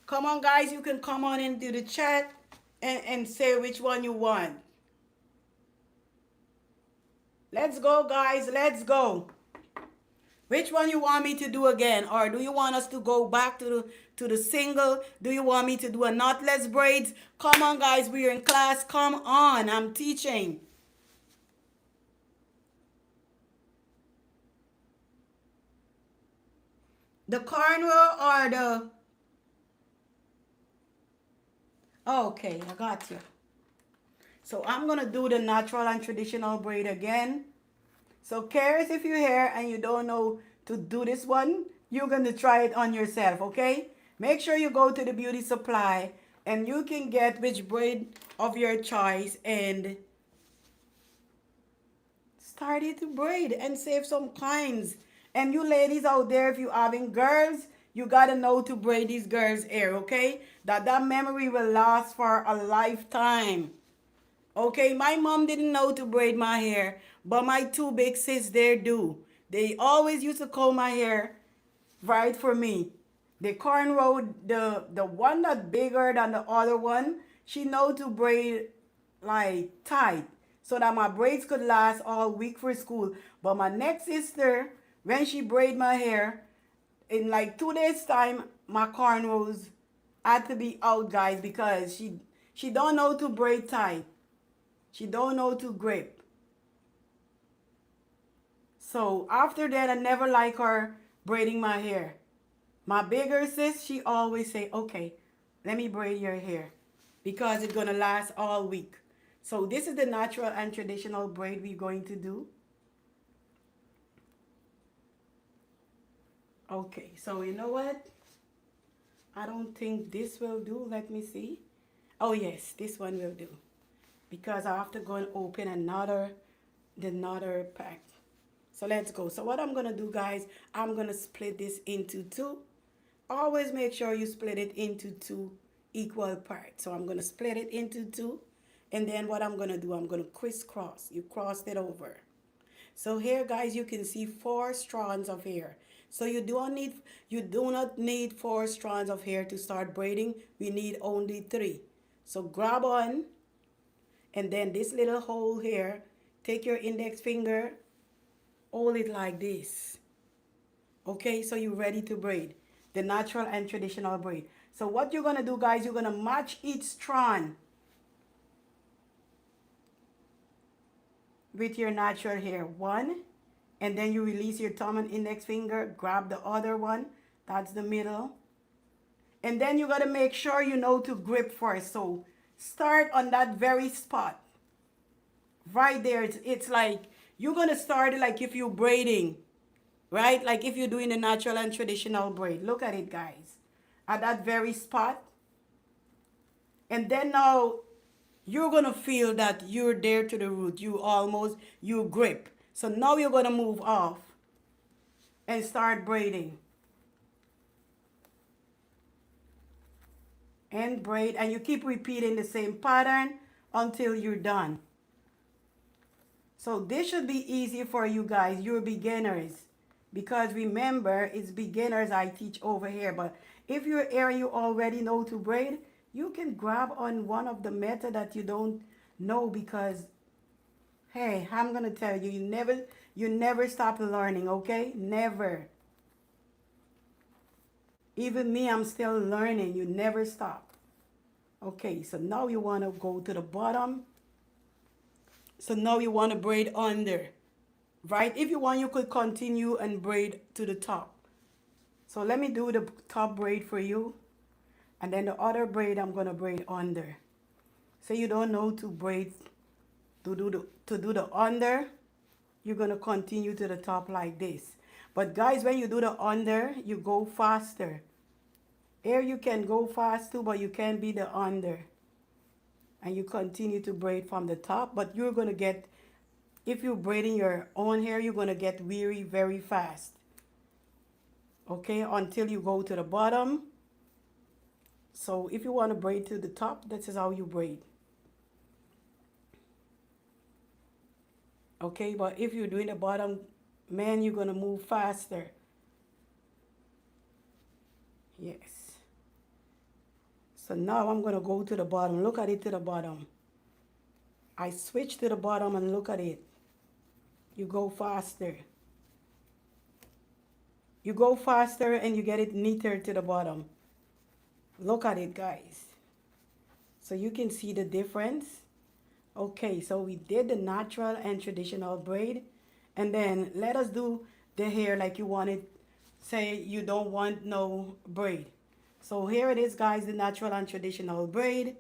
Come on, guys, you can come on into the chat and say which one you want. Let's go, guys. Let's go. Which one you want me to do again? Or do you want us to go back to the single? Do you want me to do a knotless braids? Come on, guys. We're in class. Come on. I'm teaching. The cornrow or the... Okay, I got you. So I'm going to do the natural and traditional braid again. So Karis, if you're here and you don't know to do this one, you're going to try it on yourself, okay? Make sure you go to the beauty supply and you can get which braid of your choice and start it to braid and save some coins. And you ladies out there, if you having girls, you gotta know to braid these girls' hair, okay? That memory will last for a lifetime. Okay, my mom didn't know to braid my hair, but my two big sis there do. They always used to comb my hair right for me. The cornrow, the one that bigger than the other one, she know to braid like tight so that my braids could last all week for school. But my next sister, when she braid my hair, in like 2 days time, my cornrows had to be out, guys, because she don't know to braid tight. She don't know to grip. So after that, I never like her braiding my hair. My bigger sis, she always say, okay, let me braid your hair because it's gonna last all week. So this is the natural and traditional braid we're going to do. Okay, so you know what? I don't think this will do. Let me see. Oh yes, this one will do. Because I have to go and open another pack. So let's go. So what I'm gonna do, guys, I'm gonna split this into two. Always make sure you split it into two equal parts. So I'm gonna split it into two, and then what I'm gonna do, I'm gonna crisscross. You crossed it over. So here, guys, you can see 4 strands of hair. So you do not need 4 strands of hair to start braiding. We need only 3. So grab on. And then this little hole here, take your index finger, hold it like this. Okay, so you're ready to braid. The natural and traditional braid. So what you're going to do, guys, you're going to match each strand with your natural hair. 1, and then you release your thumb and index finger, grab the other one. That's the middle. And then you got to make sure you know to grip first. So start on that very spot. Right there, it's like you're gonna start it like if you're braiding, right? Like if you're doing the natural and traditional braid. Look at it, guys, at that very spot. And then now you're gonna feel that you're there to the root. You grip. So now you're gonna move off and start braiding. And braid, and you keep repeating the same pattern until you're done. So this should be easy for you guys. You're beginners. Because remember, it's beginners I teach over here. But if you're here, you already know to braid, you can grab on one of the method that you don't know, because, hey, I'm going to tell you, you never stop learning, okay? Never. Even me, I'm still learning. You never stop. Okay, so now you want to go to the bottom. So now you want to braid under, right? If you want, you could continue and braid to the top. So let me do the top braid for you. And then the other braid, I'm going to braid under. So you don't know to braid, to do the under, you're going to continue to the top like this. But guys, when you do the under, you go faster. Here you can go fast too, but you can't be the under. And you continue to braid from the top, but you're going to get, if you're braiding your own hair, you're going to get weary very fast. Okay, until you go to the bottom. So if you want to braid to the top, this is how you braid. Okay, but if you're doing the bottom, man, you're going to move faster. Yes. So now I'm going to go to the bottom. Look at it to the bottom. I switch to the bottom and look at it. You go faster. You go faster and you get it neater to the bottom. Look at it, guys. So you can see the difference. Okay, so we did the natural and traditional braid. And then let us do the hair like you want it. Say you don't want no braid. So here it is, guys, the natural and traditional braid.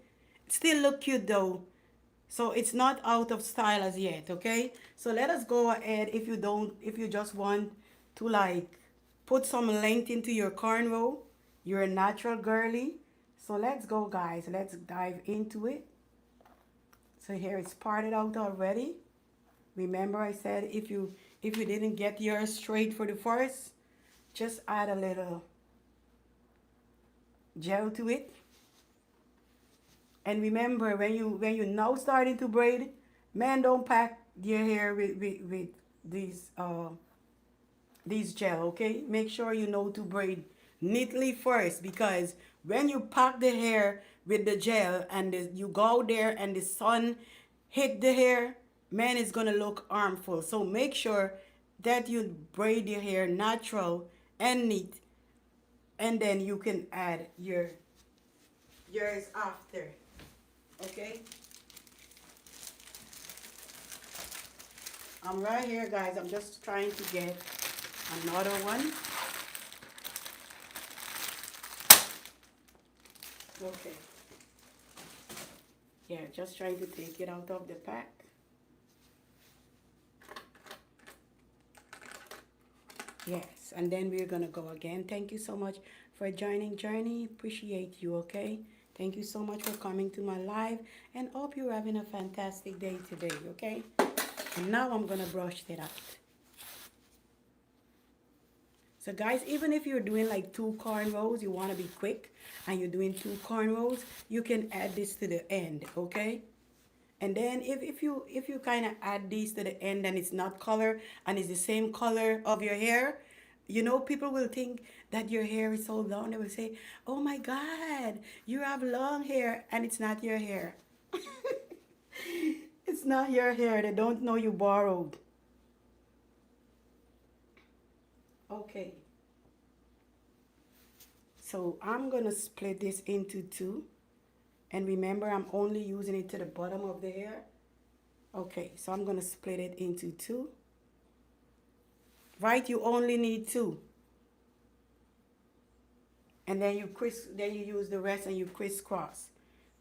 Still look cute though. So it's not out of style as yet, okay? So let us go ahead, if you just want to like put some length into your cornrow, You're a natural girly. So let's go, guys. Let's dive into it. So here it's parted out already. Remember I said if you didn't get yours straight for the first, just add a little gel to it. And remember when you now starting to braid, man, don't pack your hair with these gel, okay? Make sure you know to braid neatly first, because when you pack the hair with the gel and you go there and the sun hit the hair, man, it's gonna look harmful. So make sure that you braid your hair natural and neat, and then you can add yours after, okay? I'm right here, guys. I'm just trying to get another one. Okay. Yeah, just trying to take it out of the pack. Yes, and then we're gonna go again. Thank you so much for joining Journey. Appreciate you, okay? Thank you so much for coming to my live, and hope you're having a fantastic day today, okay? And now I'm gonna brush it out. So guys, even if you're doing like 2 cornrows, you want to be quick, and you're doing 2 cornrows, you can add this to the end, okay? And then if you kind of add these to the end and it's not color and it's the same color of your hair, you know, people will think that your hair is so long. They will say, oh my God, you have long hair, and it's not your hair. It's not your hair. They don't know you borrowed. Okay. So I'm going to split this into 2. And remember, I'm only using it to the bottom of the hair. Okay, so I'm going to split it into 2. Right, you only need 2. And then you use the rest and you crisscross.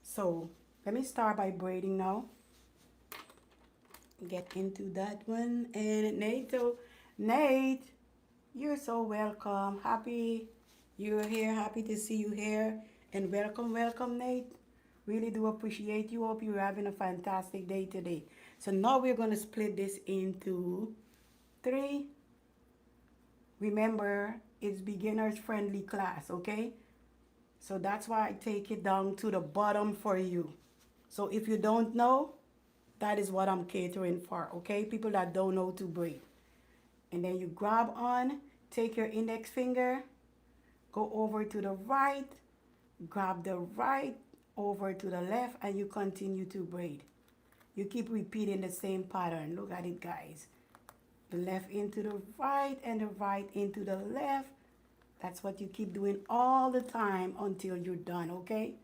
So let me start by braiding now. Get into that one. And Nate, you're so welcome. Happy you're here. Happy to see you here. And welcome, Nate. Really do appreciate you. Hope you're having a fantastic day today. So now we're going to split this into 3. Remember, it's beginners friendly class, okay? So that's why I take it down to the bottom for you. So if you don't know, that is what I'm catering for, okay? People that don't know to braid. And then you grab on, take your index finger, go over to the right, grab the right, over to the left, and you continue to braid. You keep repeating the same pattern. Look at it, guys. The left into the right and the right into the left. That's what you keep doing all the time until you're done, okay?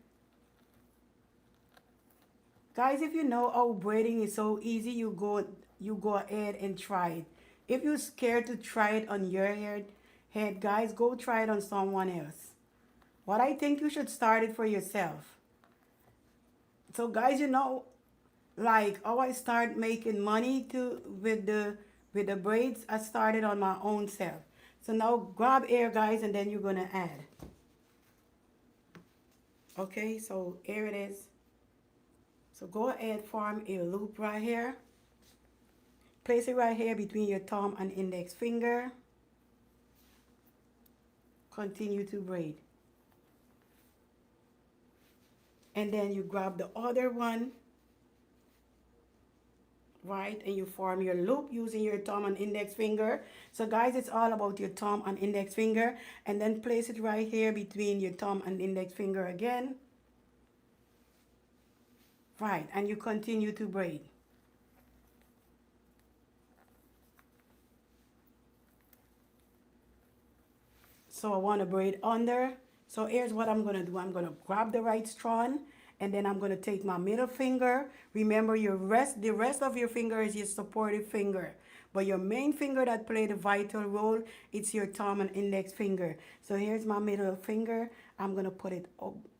Guys, if you know how braiding is so easy, you go ahead and try it. If you're scared to try it on your head, guys, go try it on someone else. What I think you should start it for yourself. So guys, you know, like how I start making money with the braids, I started on my own self. So now grab air, guys, and then you're gonna add. Okay, so here it is. So go ahead, form a loop right here. Place it right here between your thumb and index finger. Continue to braid. And then you grab the other one, right, and you form your loop using your thumb and index finger. So guys, it's all about your thumb and index finger. And then place it right here between your thumb and index finger again. Right, and you continue to braid. So I want to braid under. So here's what I'm going to do. I'm going to grab the right strand, and then I'm going to take my middle finger. Remember, the rest of your finger is your supportive finger. But your main finger that played a vital role, it's your thumb and index finger. So here's my middle finger. I'm going to put it,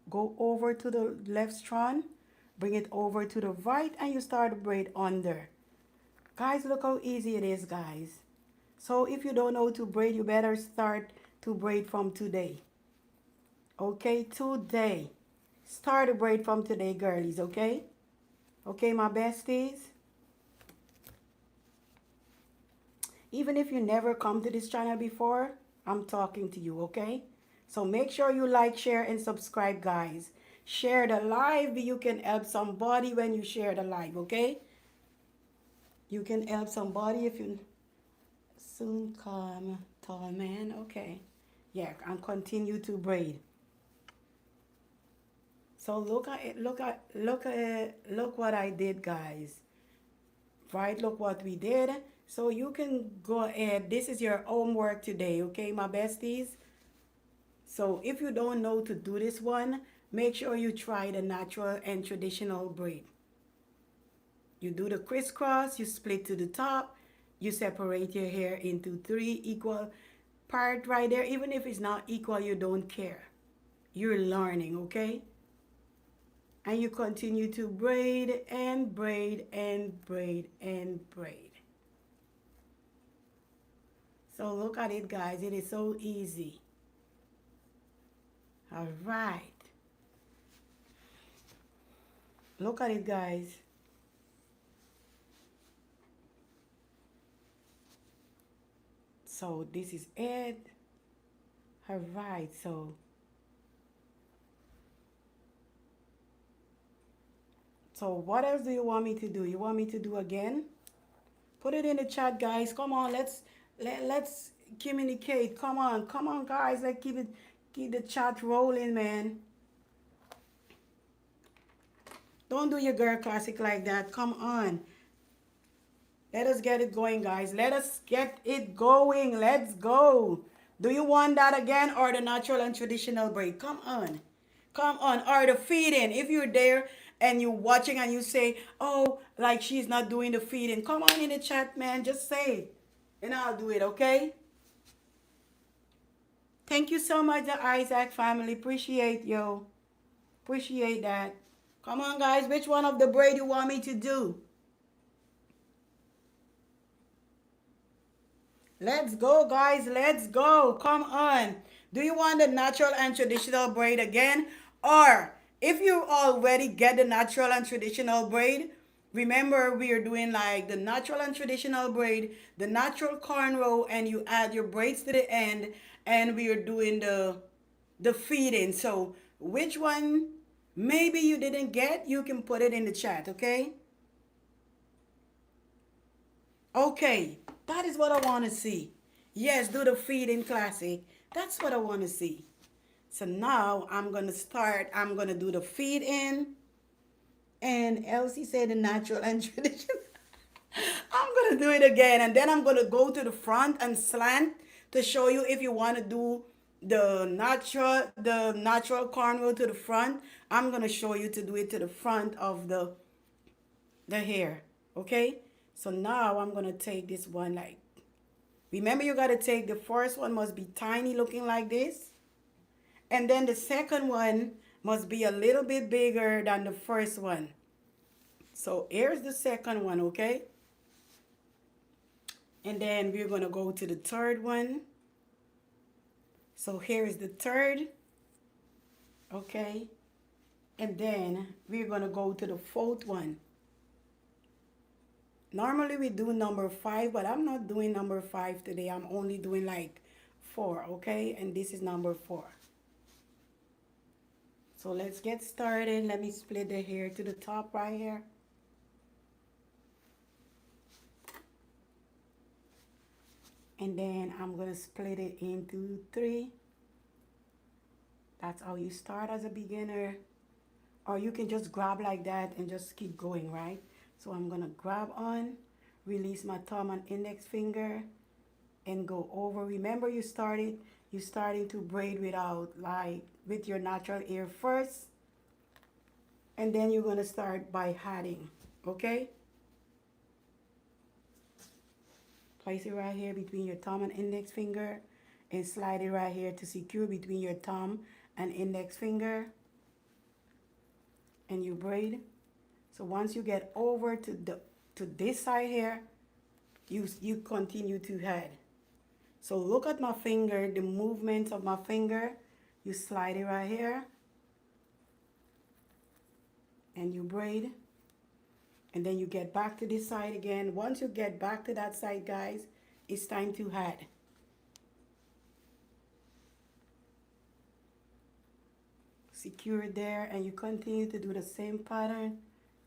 go over to the left strand, bring it over to the right, and you start to braid under. Guys, look how easy it is, guys. So if you don't know to braid, you better start to braid from today. Okay, today. Start a braid from today, girlies, okay? Okay, my besties? Even if you never come to this channel before, I'm talking to you, okay? So make sure you like, share, and subscribe, guys. Share the live. You can help somebody when you share the live, okay? You can help somebody if you soon come, tall man, okay? Yeah, and continue to braid. So look at it, look what I did, guys. Right, look what we did. So you can go ahead. This is your homework today, okay, my besties? So if you don't know to do this one, make sure you try the natural and traditional braid. You do the crisscross, you split to the top, you separate your hair into 3 equal part right there. Even if it's not equal, you don't care. You're learning, okay? And you continue to braid and braid and braid and braid. So look at it, guys. It is so easy. All right. Look at it, guys. So this is it. All right. So what else do you want me to do? You want me to do again? Put it in the chat, guys. Come on, let's communicate. Come on, guys. Let's keep the chat rolling, man. Don't do your girl classic like that. Come on. Let us get it going, guys. Let us get it going. Let's go. Do you want that again or the natural and traditional braid? Come on. Come on. Or the feeding. If you're there and you're watching and you say, oh, like she's not doing the feeding, come on in the chat, man. Just say it. And I'll do it, okay? Thank you so much, the Isaac family. Appreciate you. Appreciate that. Come on, guys. Which one of the braid you want me to do? Let's go, guys. Let's go. Come on. Do you want the natural and traditional braid again? Or if you already get the natural and traditional braid, remember we are doing like the natural and traditional braid, the natural cornrow, and you add your braids to the end, and we are doing the feeding. So which one maybe you didn't get, you can put it in the chat, okay? Okay, that is what I want to see. Yes, do the feeding classic. That's what I want to see. So now I'm going to start. I'm going to do the feed in. And Elsie said the natural and traditional. I'm going to do it again. And then I'm going to go to the front and slant to show you if you want to do the natural cornrow to the front. I'm going to show you to do it to the front of the hair. Okay? So now I'm going to take this one like, remember you got to take the first one must be tiny looking like this. And then the second one must be a little bit bigger than the first one. So here's the second one, okay? And then we're going to go to the third one. So here is the third. Okay? And then we're going to go to the fourth one. Normally we do number 5, but I'm not doing number 5 today. I'm only doing like 4, okay? And this is number 4. So let's get started. Let me split the hair to the top right here. And then I'm going to split it into 3. That's how you start as a beginner. Or you can just grab like that and just keep going, right? So I'm going to grab on, release my thumb and index finger, and go over. Remember you're starting to braid with your natural hair first. And then you're going to start by adding, okay? Place it right here between your thumb and index finger, and slide it right here to secure between your thumb and index finger. And you braid. So once you get over to this side here, you continue to add. So look at my finger, the movement of my finger. You slide it right here and you braid, and then you get back to this side again. Once you get back to that side, guys, it's time to add. Secure it there, and you continue to do the same pattern.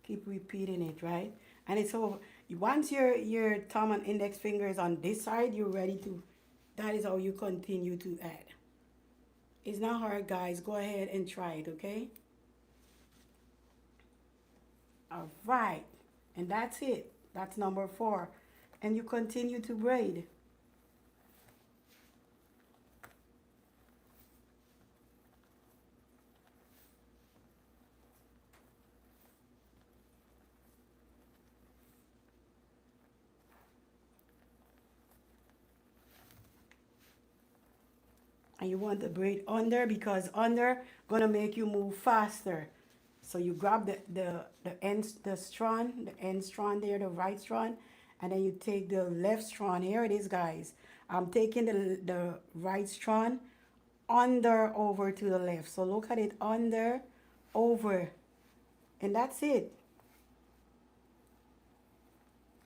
Keep repeating it, right? And it's over. Once your thumb and index finger is on this side, you're ready to, that is how you continue to add. It's not hard, guys. Go ahead and try it, okay? All right, and that's it. That's number 4. And you continue to braid. And you want the braid under, because under gonna make you move faster. So you grab the ends, the strand, the end strand there, the right strand, and then you take the left strand. Here it is, guys. I'm taking the right strand under over to the left. So look at it, under, over, and that's it.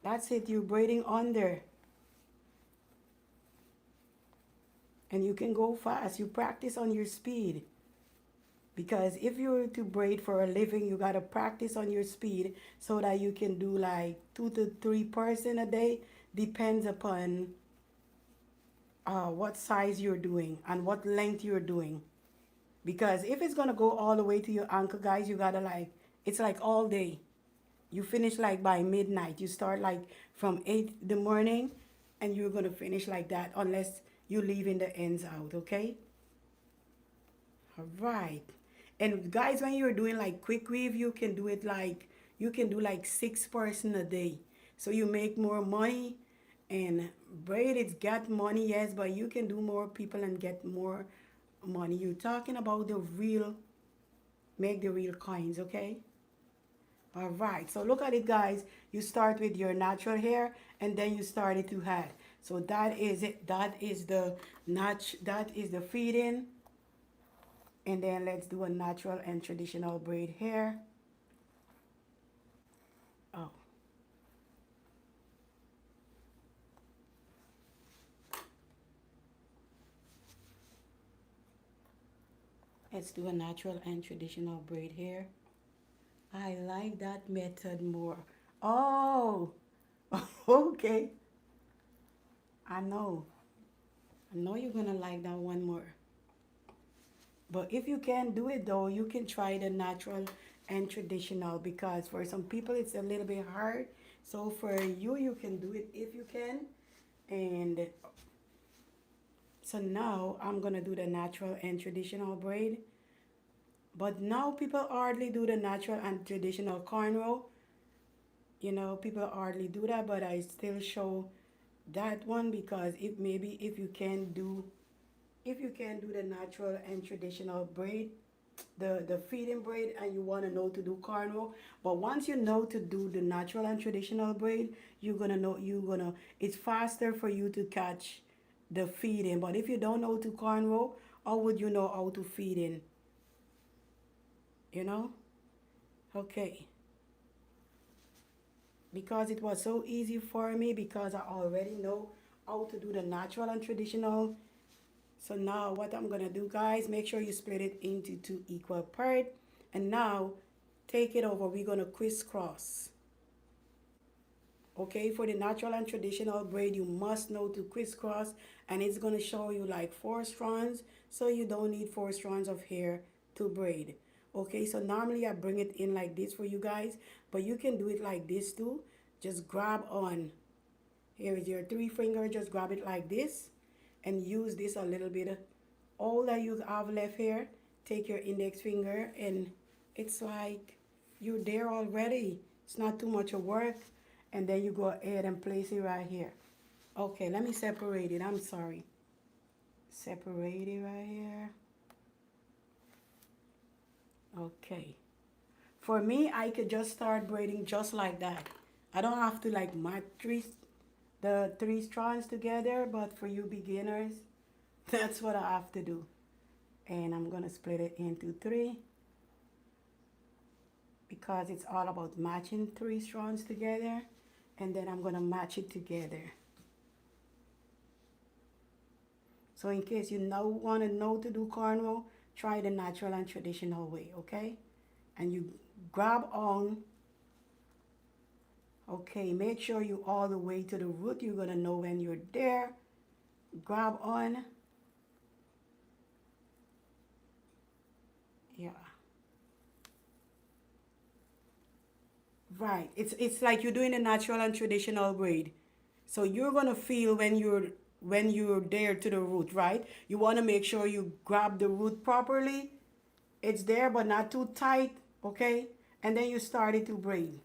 That's it. You're braiding under. And you can go fast. You practice on your speed. Because if you were to braid for a living, you got to practice on your speed so that you can do like 2 to 3 person a day. Depends upon what size you're doing and what length you're doing. Because if it's going to go all the way to your ankle, guys, you got to like, it's like all day. You finish like by midnight. You start like from 8 in the morning and you're going to finish like that unless you're leaving the ends out, okay? All right. And guys, when you're doing like quick weave, you can do it like, you can do like 6 person a day. So you make more money. And braid, it's got money, yes, but you can do more people and get more money. You're talking about the real, make the real coins, okay? All right, so look at it, guys. You start with your natural hair and then you started to add. So that is it. That is the that is the feeding. And then let's do a natural and traditional braid hair. Oh. Let's do a natural and traditional braid hair. I like that method more. Oh, okay. I know. I know you're gonna like that one more. But if you can't do it though, you can try the natural and traditional, because for some people it's a little bit hard. So for you, you can do it if you can. And so now I'm gonna do the natural and traditional braid. But now people hardly do the natural and traditional cornrow. You know, people hardly do that, but I still show that one because if maybe if you can do the natural and traditional braid, the feeding braid, and you want to know to do cornrow, but once you know to do the natural and traditional braid, it's faster for you to catch the feeding. But if you don't know to cornrow, how would you know how to feed in? You know? Okay. Because it was so easy for me, because I already know how to do the natural and traditional. So now what I'm gonna do, guys, make sure you split it into 2 equal parts. And now take it over. We're gonna crisscross. Okay, for the natural and traditional braid, you must know to crisscross, and it's gonna show you like 4 strands, so you don't need 4 strands of hair to braid. Okay, so normally I bring it in like this for you guys, but you can do it like this too. Just grab on, here is your 3 finger, just grab it like this and use this a little bit. All that you have left here, take your index finger and it's like you're there already. It's not too much of work. And then you go ahead and place it right here. Okay, let me separate it. I'm sorry. Separate it right here. Okay. For me, I could just start braiding just like that. I don't have to like match the 3 strands together, but for you beginners, that's what I have to do. And I'm gonna split it into three because it's all about matching three strands together, and then I'm gonna match it together. So in case you want to know to do cornrow, try the natural and traditional way, okay? And you grab on, okay, make sure you all the way to the root. You're gonna know when you're there. Grab on, yeah. Right, it's like you're doing a natural and traditional braid. So you're gonna feel when you're there to the root, right? You wanna make sure you grab the root properly. It's there but not too tight, okay? And then you start it to braid.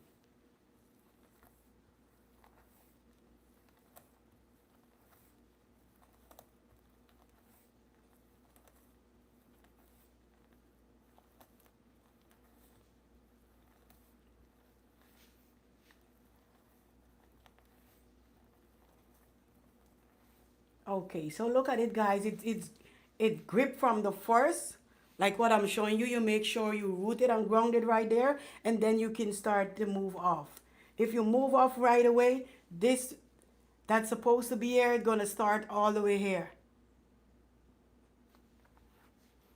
Okay, so look at it, guys. It grip from the first, like what I'm showing you. You make sure you root it and ground it right there, and then you can start to move off. If you move off right away, this that's supposed to be here, it's gonna start all the way here.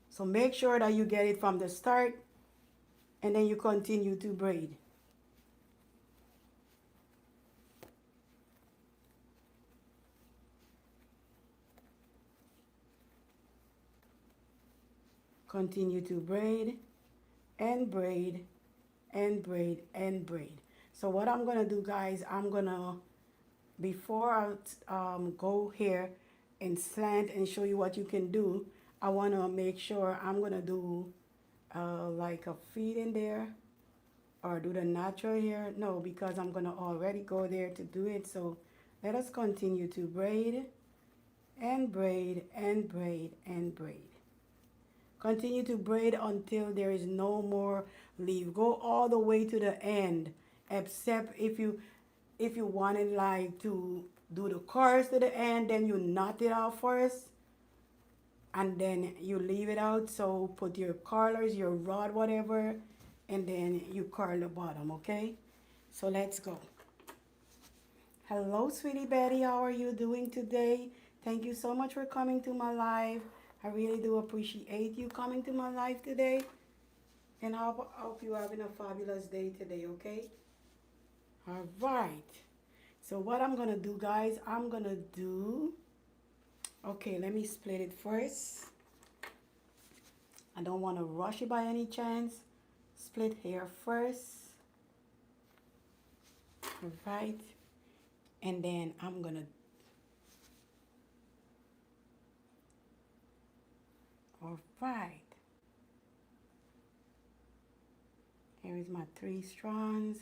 So make sure that you get it from the start, and then you continue to braid. Continue to braid and braid and braid and braid. So what I'm gonna do, guys, I'm gonna, before I go here and slant and show you what you can do, I wanna make sure I'm gonna do like a feed in there, or do the natural here. No, because I'm gonna already go there to do it. So let us continue to braid and braid and braid and braid. Continue to braid until there is no more leaf. Go all the way to the end, except if you wanted like to do the chorus to the end, then you knot it out first and then you leave it out. So put your curlers, your rod, whatever, and then you curl the bottom, okay? So let's go. Hello, sweetie Betty. How are you doing today? Thank you so much for coming to my live. I really do appreciate you coming to my live today. And I hope you're having a fabulous day today, okay? All right. So what I'm going to do, guys, I'm going to do... Okay, let me split it first. I don't want to rush it by any chance. Split here first. All right. And then I'm going to... All right. Here is my 3 strands.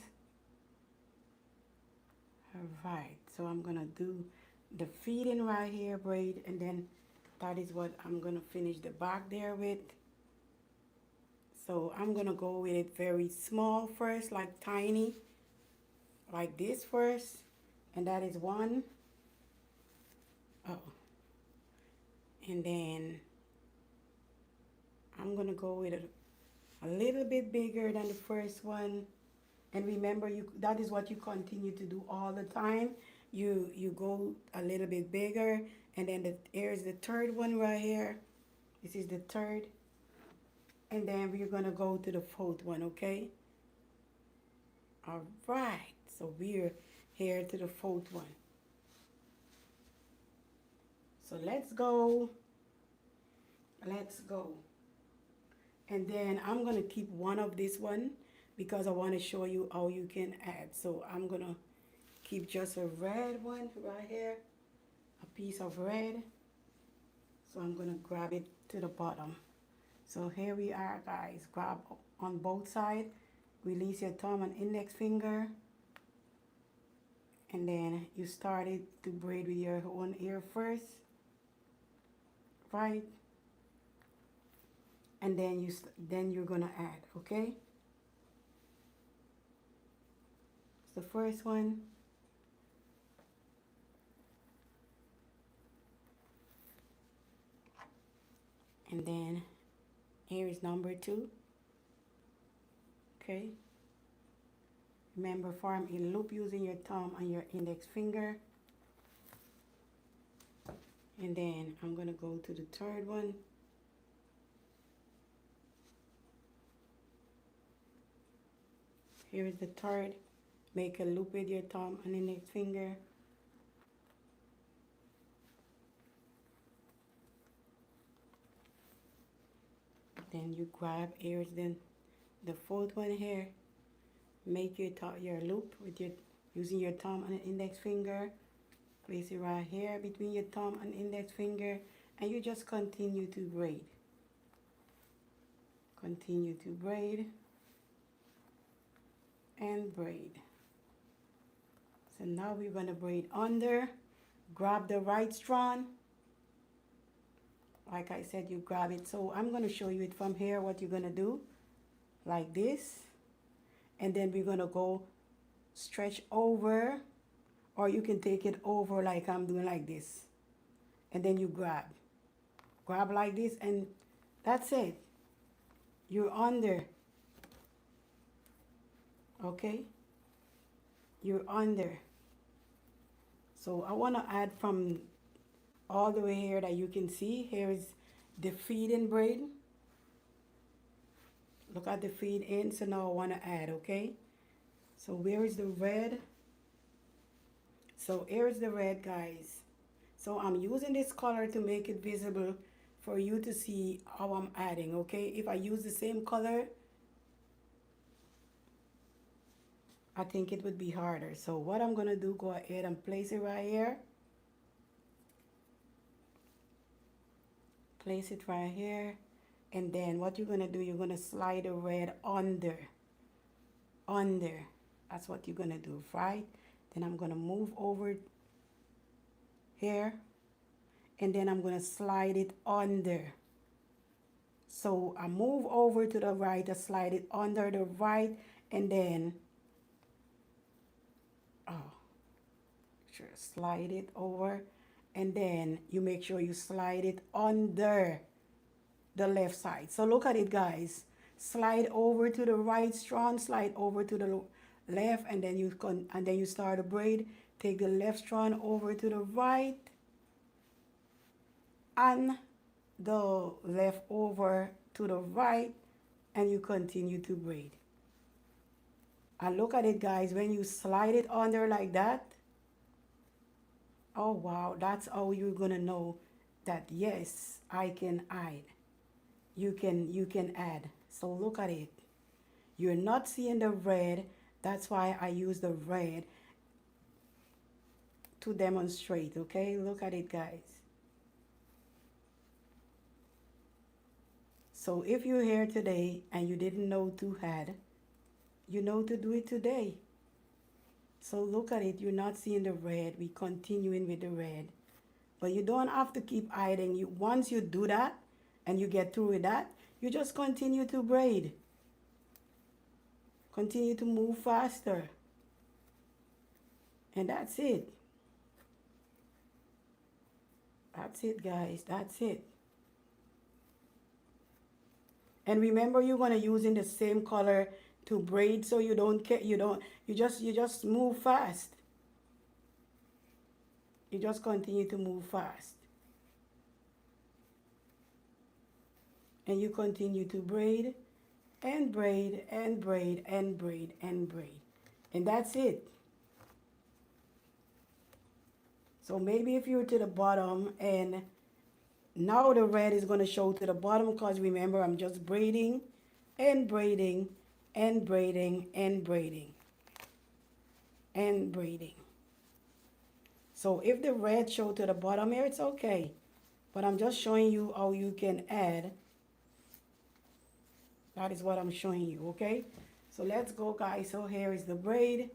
All right. So I'm going to do the feeding right here, braid, and then that is what I'm going to finish the back there with. So I'm going to go with it very small first, like tiny, like this first. And that is 1. Oh. And then I'm going to go with a little bit bigger than the first one. And remember, that is what you continue to do all the time. You go a little bit bigger, and then here's the third one right here. This is the third. And then we're going to go to the 4th one, okay? All right. So we're here to the 4th one. So let's go. Let's go. And then I'm going to keep one of this one because I want to show you how you can add. So I'm going to keep just a red one right here, a piece of red. So I'm going to grab it to the bottom. So here we are, guys. Grab on both sides. Release your thumb and index finger. And then you started to braid with your own ear first. Right? And then you're going to add, okay? It's the first one. And then Here is number 2. Okay. Remember, form a loop using your thumb and your index finger. And then I'm going to go to the third one. Here is the third. Make a loop with your thumb and index finger. Then you grab, here's the fourth one here. Make your loop with your using your thumb and index finger. Place it right here between your thumb and index finger, and you just continue to braid. Continue to braid and braid. So now we're going to braid under. Grab the right strand. Like I said, you grab it. So I'm going to show you it from here, what you're going to do. Like this. And then we're going to go stretch over. Or you can take it over like I'm doing, like this. And then you grab. Grab like this, and that's it. You're under. Okay? You're under. So I want to add from all the way here that you can see. Here is the feed in braid. Look at the feed in. So now I want to add, okay? So where is the red? So here's the red, guys. So I'm using this color to make it visible for you to see how I'm adding, okay? If I use the same color, I think it would be harder. So what I'm going to do, go ahead and place it right here. Place it right here. And then what you're going to do, you're going to slide the red under. Under. That's what you're going to do, right? Then I'm going to move over here. And then I'm going to slide it under. So I move over to the right, I slide it under the right, and then sure, slide it over, and then you make sure you slide it under the left side. So look at it, guys. Slide over to the right strand, slide over to the left, and then you start a braid. Take the left strand over to the right, and the left over to the right, and you continue to braid. And look at it, guys. When you slide it under like that, oh wow, that's how you're gonna know that yes, I can add. You can add. So look at it. You're not seeing the red. That's why I use the red to demonstrate, okay? Look at it, guys. So if you're here today and you didn't know to add, you know to do it today. So look at it. You're not seeing the red. We're continuing with the red. But you don't have to keep hiding. Once you do that and you get through with that, you just continue to braid. Continue to move faster. And that's it. That's it, guys. That's it. And remember, you're going to use in the same color to braid, so you just move fast. You just continue to move fast. And you continue to braid and braid and braid and braid and braid. And that's it. So maybe if you're to the bottom, and now the red is going to show to the bottom, because remember, I'm just braiding and braiding and braiding and braiding and braiding. So if the red show to the bottom here, it's okay. But I'm just showing you how you can add. That is what I'm showing you, okay? So let's go, guys. So here is the braid.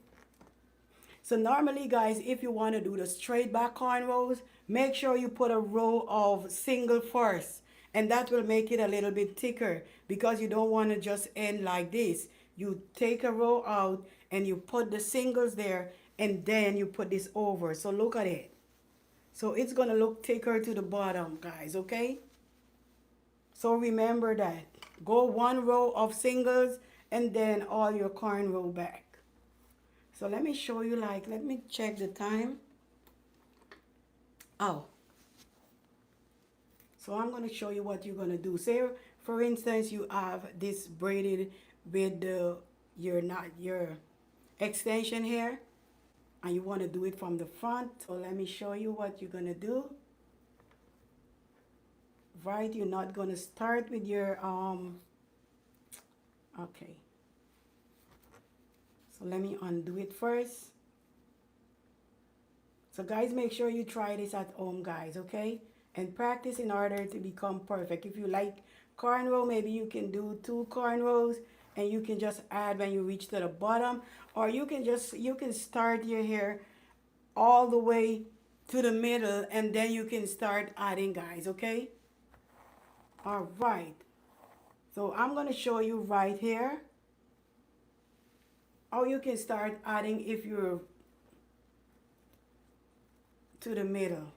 So normally, guys, if you want to do the straight back cornrows, make sure you put a row of single first. And that will make it a little bit thicker, because you don't want to just end like this. You take a row out and you put the singles there, and then you put this over. So look at it. So it's going to look thicker to the bottom, guys, okay? So remember that. Go one row of singles and then all your cornrow back. So let me show you, like, let me check the time. Oh, so I'm going to show you what you're going to do. Say, for instance, you have this braided with your extension here, and you want to do it from the front. So let me show you what you're going to do. Right, you're not going to start with your okay. So let me undo it first. So guys, make sure you try this at home, guys, okay? And practice in order to become perfect. If you like cornrow, maybe you can do 2 cornrows and you can just add when you reach to the bottom, or you can start your hair all the way to the middle and then you can start adding, guys, okay? All right. So I'm going to show you right here how you can start adding if you're to the middle.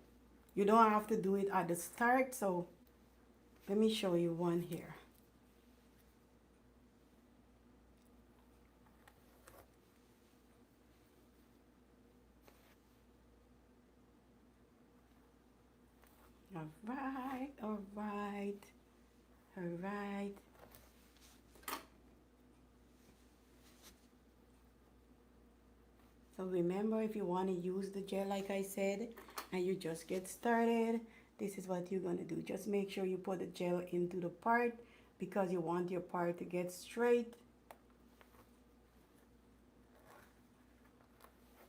You don't have to do it at the start, so let me show you one here. All right, all right, all right. So remember, if you want to use the gel like I said, and you just get started, this is what you're going to do. Just make sure you put the gel into the part because you want your part to get straight.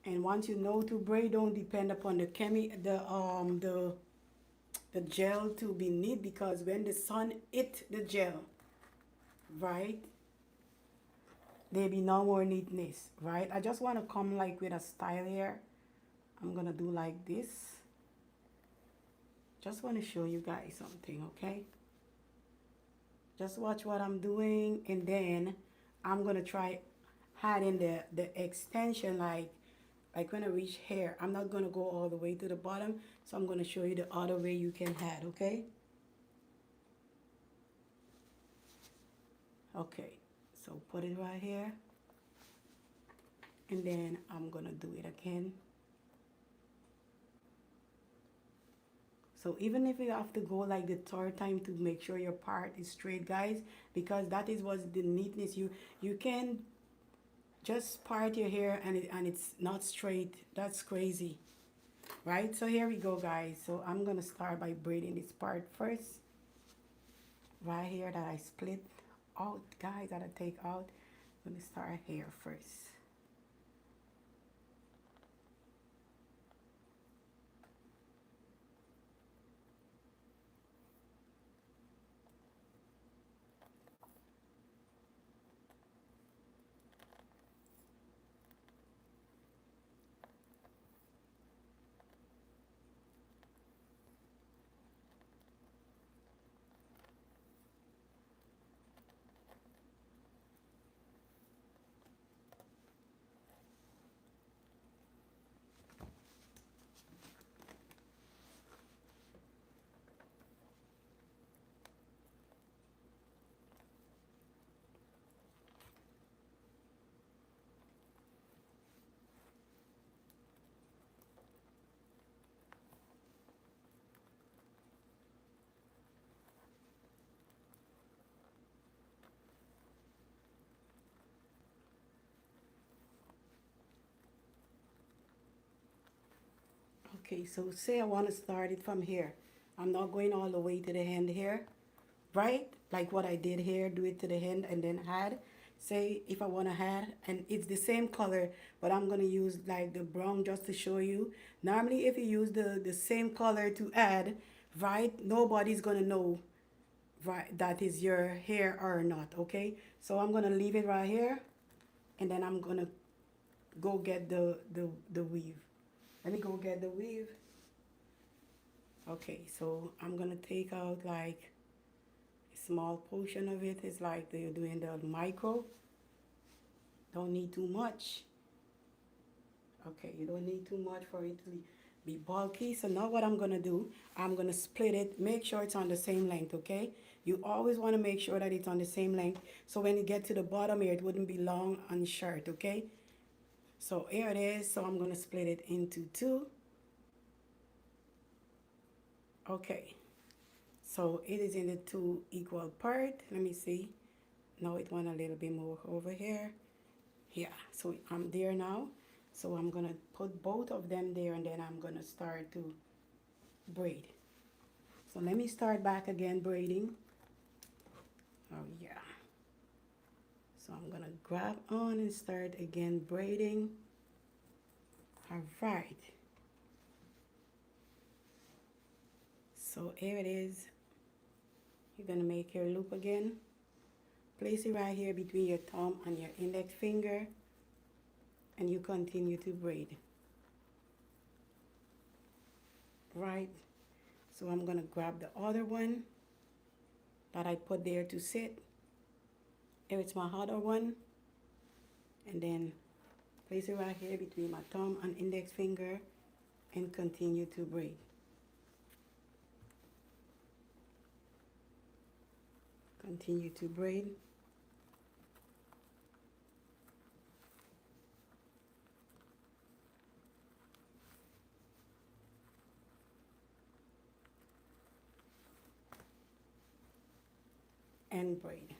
And once you know to braid, don't depend upon the gel to be neat, because when the sun hit the gel, right, there be no more neatness, right? I just want to come like with a style here. I'm gonna do like this. Just want to show you guys something, okay? Just watch what I'm doing, and then I'm gonna try adding the extension, like when I reach here. I'm not gonna go all the way to the bottom, so I'm gonna show you the other way you can add, okay? Okay, so put it right here, and then I'm gonna do it again. So even if you have to go like the third time to make sure your part is straight, guys, because that is what's the neatness. You can just part your hair and it's not straight. That's crazy, right? So here we go, guys. So I'm gonna start by braiding this part first, right here that I split out, guys, that I take out. I'm gonna start here first. Okay, so say I want to start it from here. I'm not going all the way to the end here, right? Like what I did here, do it to the end and then add. Say if I want to add, and it's the same color, but I'm going to use like the brown just to show you. Normally, if you use the same color to add, right, nobody's going to know, right, that is your hair or not, okay? So I'm going to leave it right here, and then I'm going to go get the weave. Let me go get the weave. Okay, so I'm gonna take out like a small portion of it. It's like they're doing the micro. Don't need too much. Okay, you don't need too much for it be bulky. So now what I'm gonna do, I'm gonna split it, make sure it's on the same length, okay? You always wanna make sure that it's on the same length, so when you get to the bottom here, it wouldn't be long and short, okay? So here it is, so I'm gonna split it into two. Okay, so it is in the two equal part. Let me see. Now it went a little bit more over here. Yeah, so I'm there now. So I'm gonna put both of them there, and then I'm gonna start to braid. So let me start back again braiding. Oh yeah. So I'm gonna grab on and start again braiding. All right. So here it is. You're gonna make your loop again. Place it right here between your thumb and your index finger, and you continue to braid. Right. So I'm gonna grab the other one that I put there to sit. Here it's my other one, and then place it right here between my thumb and index finger and continue to braid. Continue to braid. And braid.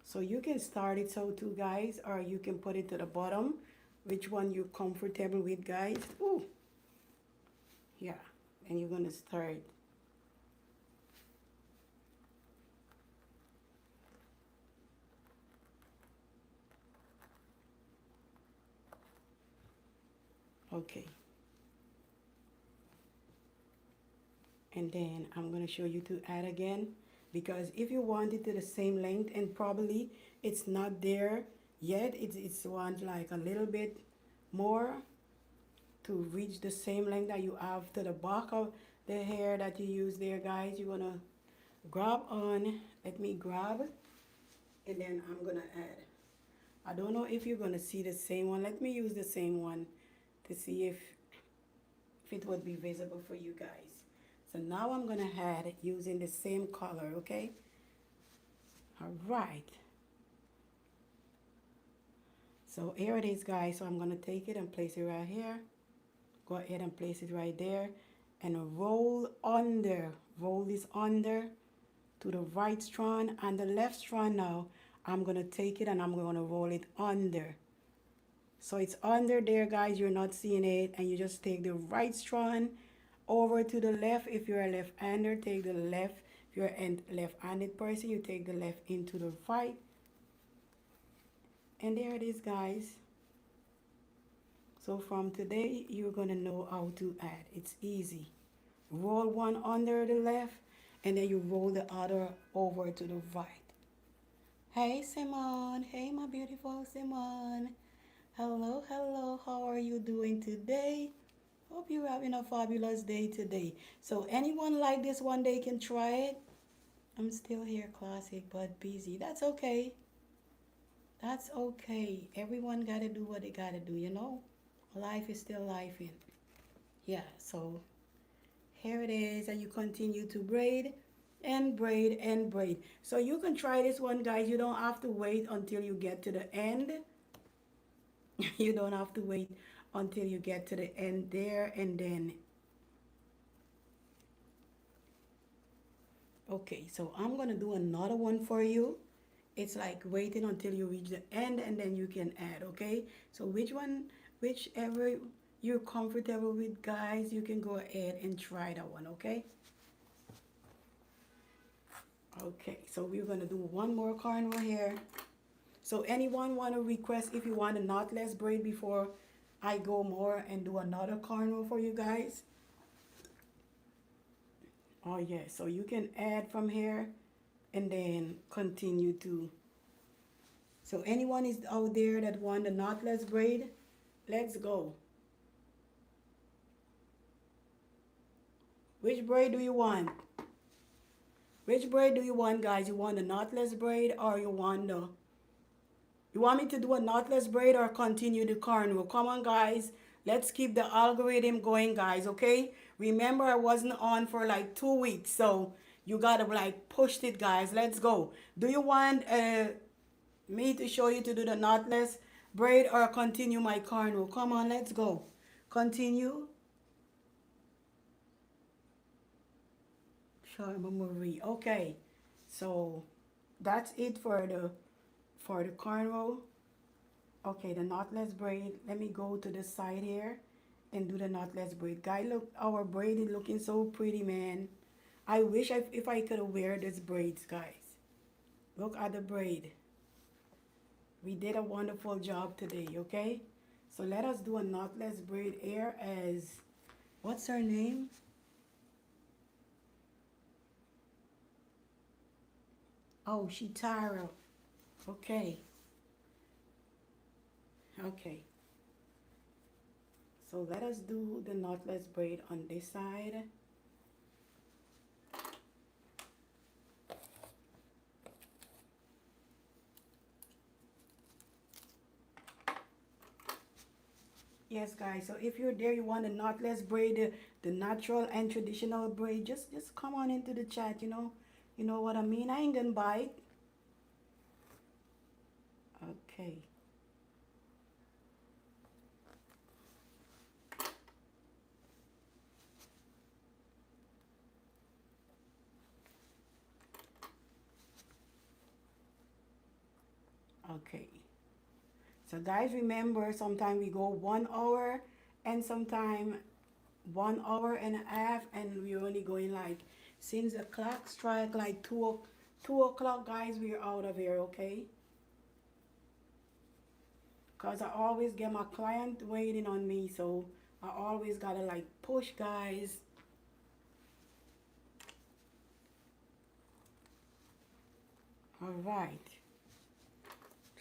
So you can start it so too, guys, or you can put it to the bottom, which one you're comfortable with, guys. Ooh, yeah, and you're gonna start. Okay, and then I'm gonna show you to add again, because if you want it to the same length, and probably it's not there yet, it's want like a little bit more to reach the same length that you have to the back of the hair that you use there, guys. You're gonna grab on, let me grab, and then I'm gonna add. I don't know if you're gonna see the same one. Let me use the same one to see if it would be visible for you guys. So now I'm gonna add using the same color, okay? All right. So here it is, guys. So I'm gonna take it and place it right here. Go ahead and place it right there and roll under. Roll this under to the right strand and the left strand. Now I'm gonna take it and I'm gonna roll it under. So it's under there, guys. You're not seeing it, and you just take the right strand over to the left. If you're a left-hander, take the left. If you're a left-handed person, you take the left into the right. And there it is, guys. So from today, you're gonna know how to add. It's easy. Roll one under the left, and then you roll the other over to the right. Hey, Simone. Hey, my beautiful Simone. Hello, hello. How are you doing today? Hope you're having a fabulous day today. So anyone like this one day can try it. I'm still here, classic, but busy. That's okay. That's okay. Everyone gotta do what they gotta do, you know? Life is still life in. Yeah, so here it is, and you continue to braid and braid and braid. So you can try this one, guys. You don't have to wait until you get to the end. You don't have to wait until you get to the end there, and then okay, so I'm gonna do another one for you. It's like waiting until you reach the end, and then you can add, okay? So whichever you're comfortable with, guys, you can go ahead and try that one, okay? Okay, so we're gonna do one more cornrow here. So anyone want to request if you want a knotless braid before I go more and do another cornrow for you guys? Oh yeah, so you can add from here and then continue to. So anyone is out there that want a knotless braid, let's go. Which braid do you want? Which braid do you want, guys? You want the knotless braid, or you want the You want me to do a knotless braid or continue the cornrow? Come on, guys. Let's keep the algorithm going, guys, okay? Remember, I wasn't on for like 2 weeks, so you gotta like push it, guys. Let's go. Do you want me to show you to do the knotless braid or continue my cornrow? Come on, let's go. Continue. Sharma Marie. Okay, so that's it for the cornrow. Okay, the knotless braid. Let me go to the side here and do the knotless braid. Guys, look, our braid is looking so pretty, man. I wish if I could wear these braids, guys. Look at the braid. We did a wonderful job today, okay? So let us do a knotless braid here as, what's her name? Oh, Shitara. Okay. Okay. So let us do the knotless braid on this side. Yes, guys. So if you're there, you want a knotless braid, the natural and traditional braid, just come on into the chat, you know. You know what I mean? I ain't gonna bite. Okay. Okay. So guys, remember, sometimes we go 1 hour and sometime 1 hour and a half, and we're only going like, since the clock strike like 2 o'clock, guys, we're out of here, okay? Because I always get my client waiting on me, so I always gotta like push, guys. All right.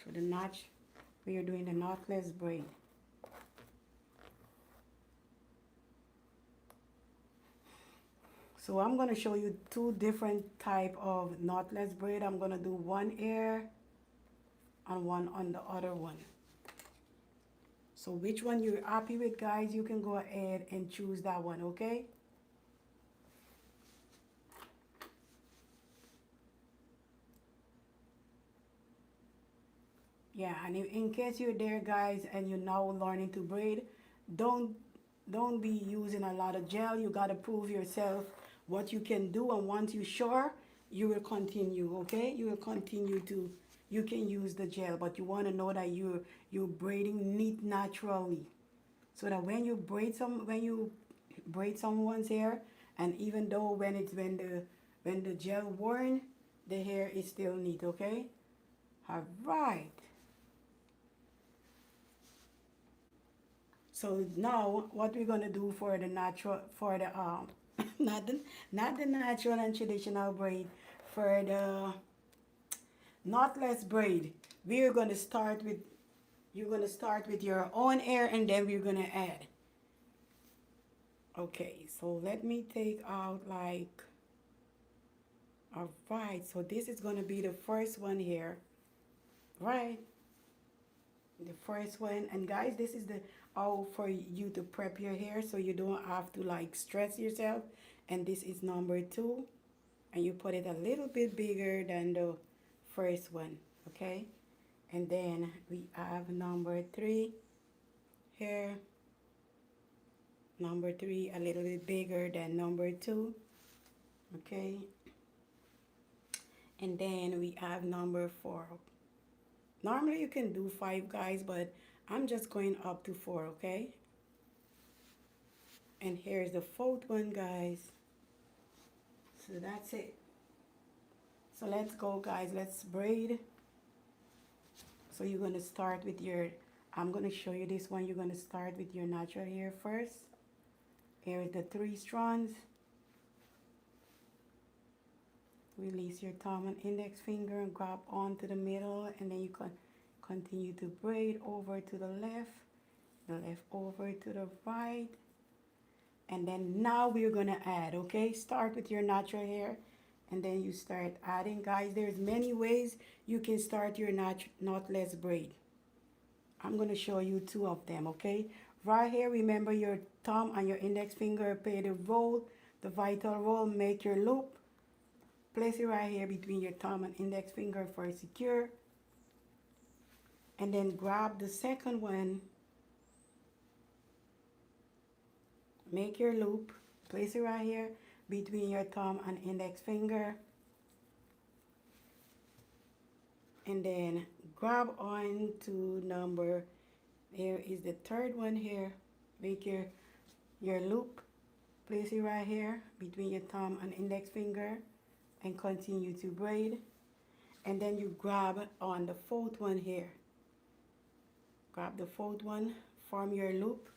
So the notch, we are doing the knotless braid. So I'm gonna show you two different type of knotless braid. I'm gonna do one here and one on the other one. So which one you're happy with, guys, you can go ahead and choose that one, okay? Yeah, and in case you're there, guys, and you're now learning to braid, don't don't be using a lot of gel. You got to prove yourself what you can do, and once you're sure, you will continue, okay? You will continue to, you can use the gel, but you want to know that you're braiding neat naturally, so that when you braid someone's hair, and even though when the gel worn, the hair is still neat, okay? All right. So now what we're gonna do for the natural, for the not the natural and traditional braid, for the knotless braid, we're gonna start with, you're gonna start with your own hair and then we're gonna add. Okay, so let me take out like, all right, so this is gonna be the first one here, right? The first one. And guys, this is the how for you to prep your hair so you don't have to like stress yourself. And this is number 2, and you put it a little bit bigger than the first one, okay? And then we have number 3 here, number 3 a little bit bigger than number 2, okay? And then we have number 4. Normally you can do 5, guys, but I'm just going up to 4, okay? And here's the 4th one, guys. So that's it. So let's go, guys. Let's braid. So you're going to start with your, I'm going to show you this one. You're going to start with your natural hair first. Here's the 3 strands. Release your thumb and index finger and grab onto the middle, and then you can continue to braid over to the left over to the right, and then now we're gonna add, okay? Start with your natural hair and then you start adding. Guys, there's many ways you can start your knotless braid. I'm going to show you two of them, okay? Right here, remember your thumb and your index finger, play the roll, the vital roll, make your loop. Place it right here between your thumb and index finger for secure. And then grab the second one, make your loop, place it right here between your thumb and index finger. And then grab on to number, there is the third one here, make your loop, place it right here between your thumb and index finger and continue to braid. And then you grab on the fourth one here, grab the fourth one, form your loop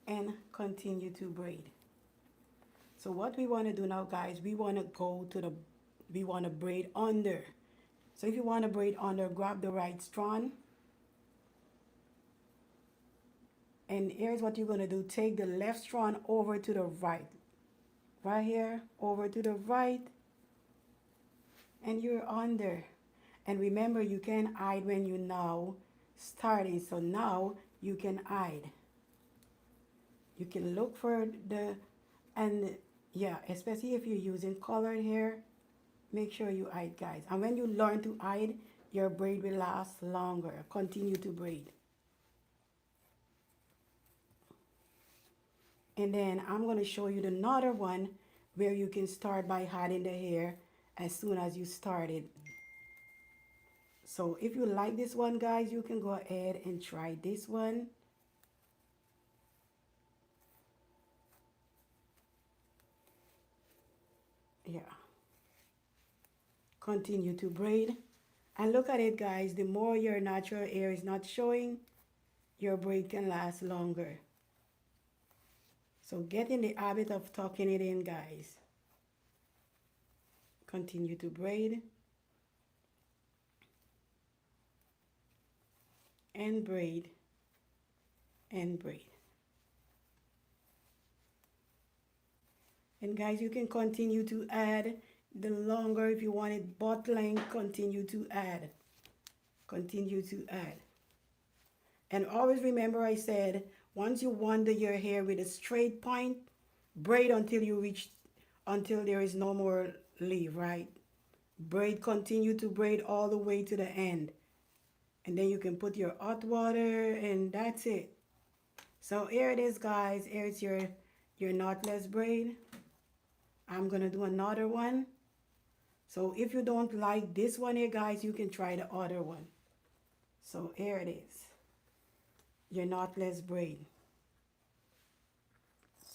and continue to braid. So what we want to do now, guys, we want to braid under. So if you want to braid under, grab the right strand. And here's what you're going to do. Take the left strand over to the right. Right here, over to the right. And you're under. And remember, you can hide when you now starting. So now you can hide. You can look for and yeah, especially if you're using colored hair, make sure you hide, guys. And when you learn to hide, your braid will last longer. Continue to braid. And then I'm going to show you another one where you can start by hiding the hair as soon as you started. So if you like this one, guys, you can go ahead and try this one. Yeah. Continue to braid. And look at it, guys. The more your natural hair is not showing, your braid can last longer. So get in the habit of tucking it in, guys. Continue to braid. And braid. And braid. And guys, you can continue to add the longer, if you want it butt length, continue to add. Continue to add. And always remember I said, once you wander your hair with a straight point, braid until you reach, until there is no more leave, right? Braid, continue to braid all the way to the end. And then you can put your hot water and that's it. So here it is, guys. Here's your knotless braid. I'm going to do another one. So if you don't like this one here, guys, you can try the other one. So here it is. Your knotless braid.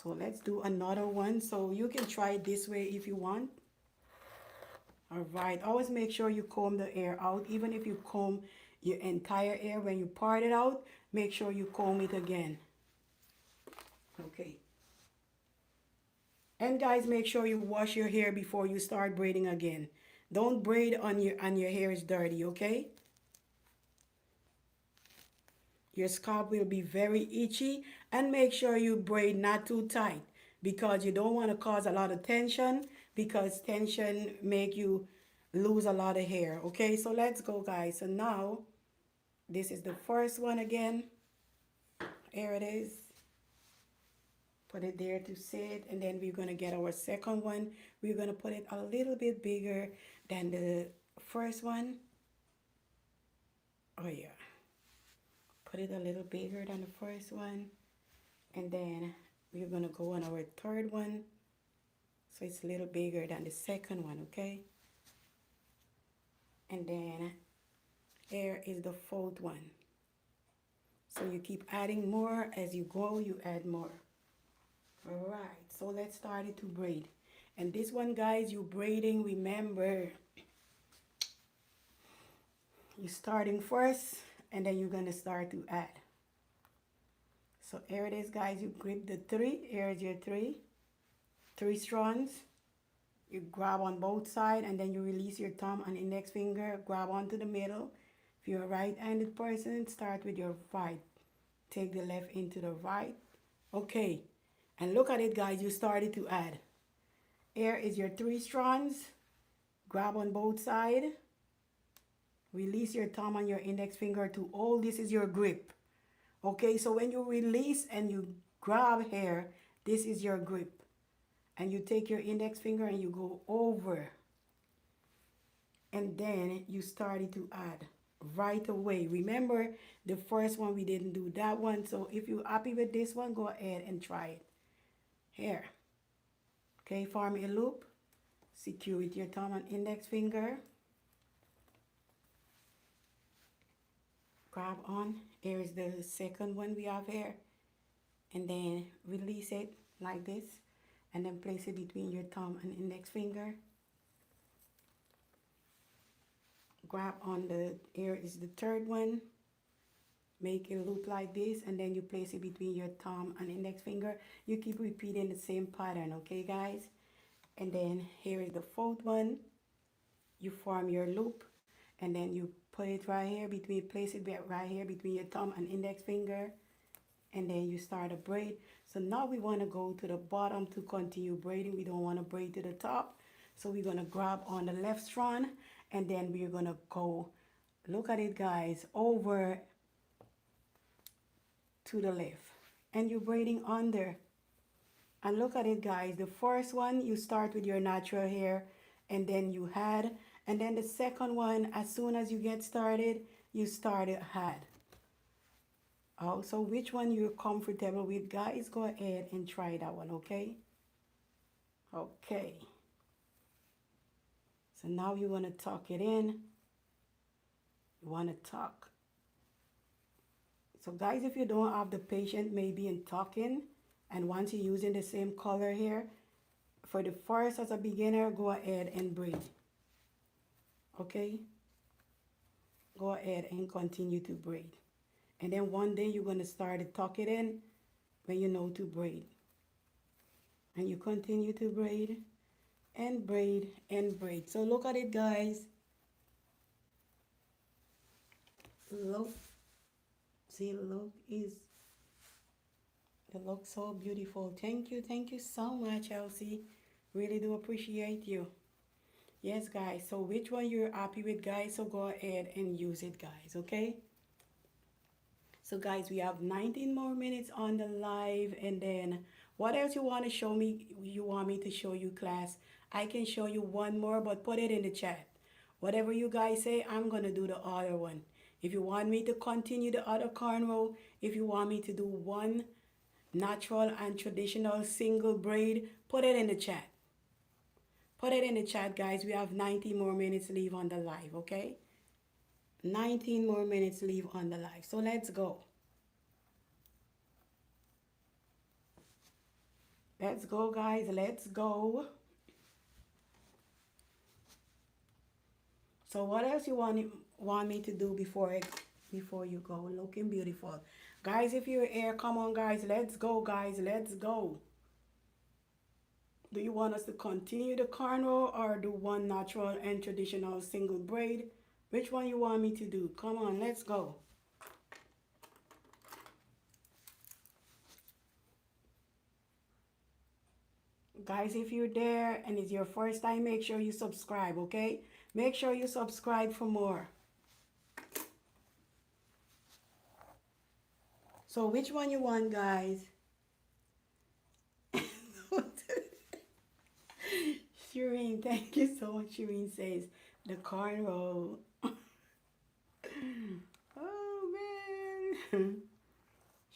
So let's do another one. So you can try it this way if you want. All right. Always make sure you comb the hair out. Even if you comb your entire hair, when you part it out, make sure you comb it again. Okay. And guys, make sure you wash your hair before you start braiding again. Don't braid on your hair is dirty, okay? Your scalp will be very itchy, and make sure you braid not too tight because you don't want to cause a lot of tension, because tension make you lose a lot of hair, okay? So let's go, guys. So now this is the first one again. Here it is. Put it there to sit, and then we're going to get our second one. We're going to put it a little bit bigger than the first one. Oh yeah, put it a little bigger than the first one, and then we're going to go on our third one, so it's a little bigger than the second one, okay? And then here is the fourth one. So you keep adding more as you go, you add more. All right, so let's start it to braid. And this one, guys, you braiding, remember, you're starting first, and then you're going to start to add. So here it is, guys. You grip the three. Here's your three strands. You grab on both sides, and then you release your thumb and index finger. Grab onto the middle. If you're a right-handed person, start with your right. Take the left into the right. Okay. And look at it, guys. You started to add. Here is your 3 strands. Grab on both sides. Release your thumb and your index finger to hold. This is your grip. Okay, so when you release and you grab hair, this is your grip. And you take your index finger and you go over. And then you started to add right away. Remember, the first one we didn't do that one. So if you're happy with this one, go ahead and try it. Here. Okay, form a loop. Secure with your thumb and index finger. Grab on. Here is the second one we have here. And then release it like this. And then place it between your thumb and index finger. Grab on the, here is the third one. Make a loop like this, and then you place it between your thumb and index finger. You keep repeating the same pattern, okay guys? And then here is the fourth one. You form your loop, and then you put it right here between, place it right here between your thumb and index finger, and then you start a braid. So now we want to go to the bottom to continue braiding. We don't want to braid to the top. So we're going to grab on the left strand, and then we're going to go, look at it guys, over to the left, and you're braiding under. And look at it guys, the first one you start with your natural hair, and then you add, and then the second one, as soon as you get started, you start a add. Oh, so which one you're comfortable with, guys, go ahead and try that one. Okay, so now you want to tuck it in. You want to tuck. So guys, if you don't have the patience maybe in tucking, and once you're using the same color here, for the first as a beginner, go ahead and braid. Okay? Go ahead and continue to braid. And then one day you're going to start to tuck it in when you know to braid. And you continue to braid and braid and braid. So look at it guys. Look. See, look so beautiful. Thank you so much, Elsie. Really do appreciate you. Yes guys, so which one you're happy with guys, so go ahead and use it guys. Okay, so guys, we have 19 more minutes on the live, and then what else you want to show me, you want me to show you class? I can show you one more, but put it in the chat. Whatever you guys say, I'm gonna do the other one. If you want me to continue the other cornrow, if you want me to do one natural and traditional single braid, put it in the chat. Put it in the chat, guys. We have 19 more minutes leave on the live, okay? 19 more minutes leave on the live. So let's go. Let's go, guys. Let's go. So what else you want me to do before you go? Looking beautiful. Guys, if you're here, come on guys, let's go guys, let's go. Do you want us to continue the cornrow or do one natural and traditional single braid? Which one you want me to do? Come on, let's go. Guys, if you're there and it's your first time, make sure you subscribe, okay? Make sure you subscribe for more. So which one you want, guys? Shireen, thank you so much. Shireen says the cornrow. Oh man.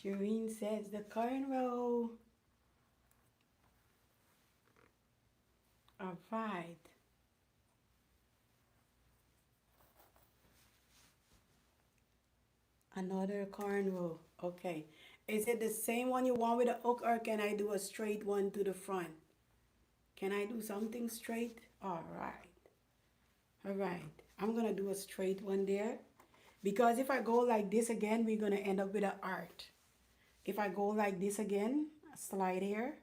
Shireen says the cornrow. All right. Another cornrow. Okay. Is it the same one you want with a hook, or can I do a straight one to the front? Can I do something straight? All right. All right. I'm going to do a straight one there. Because if I go like this again, we're going to end up with an arc. If I go like this again, slide here,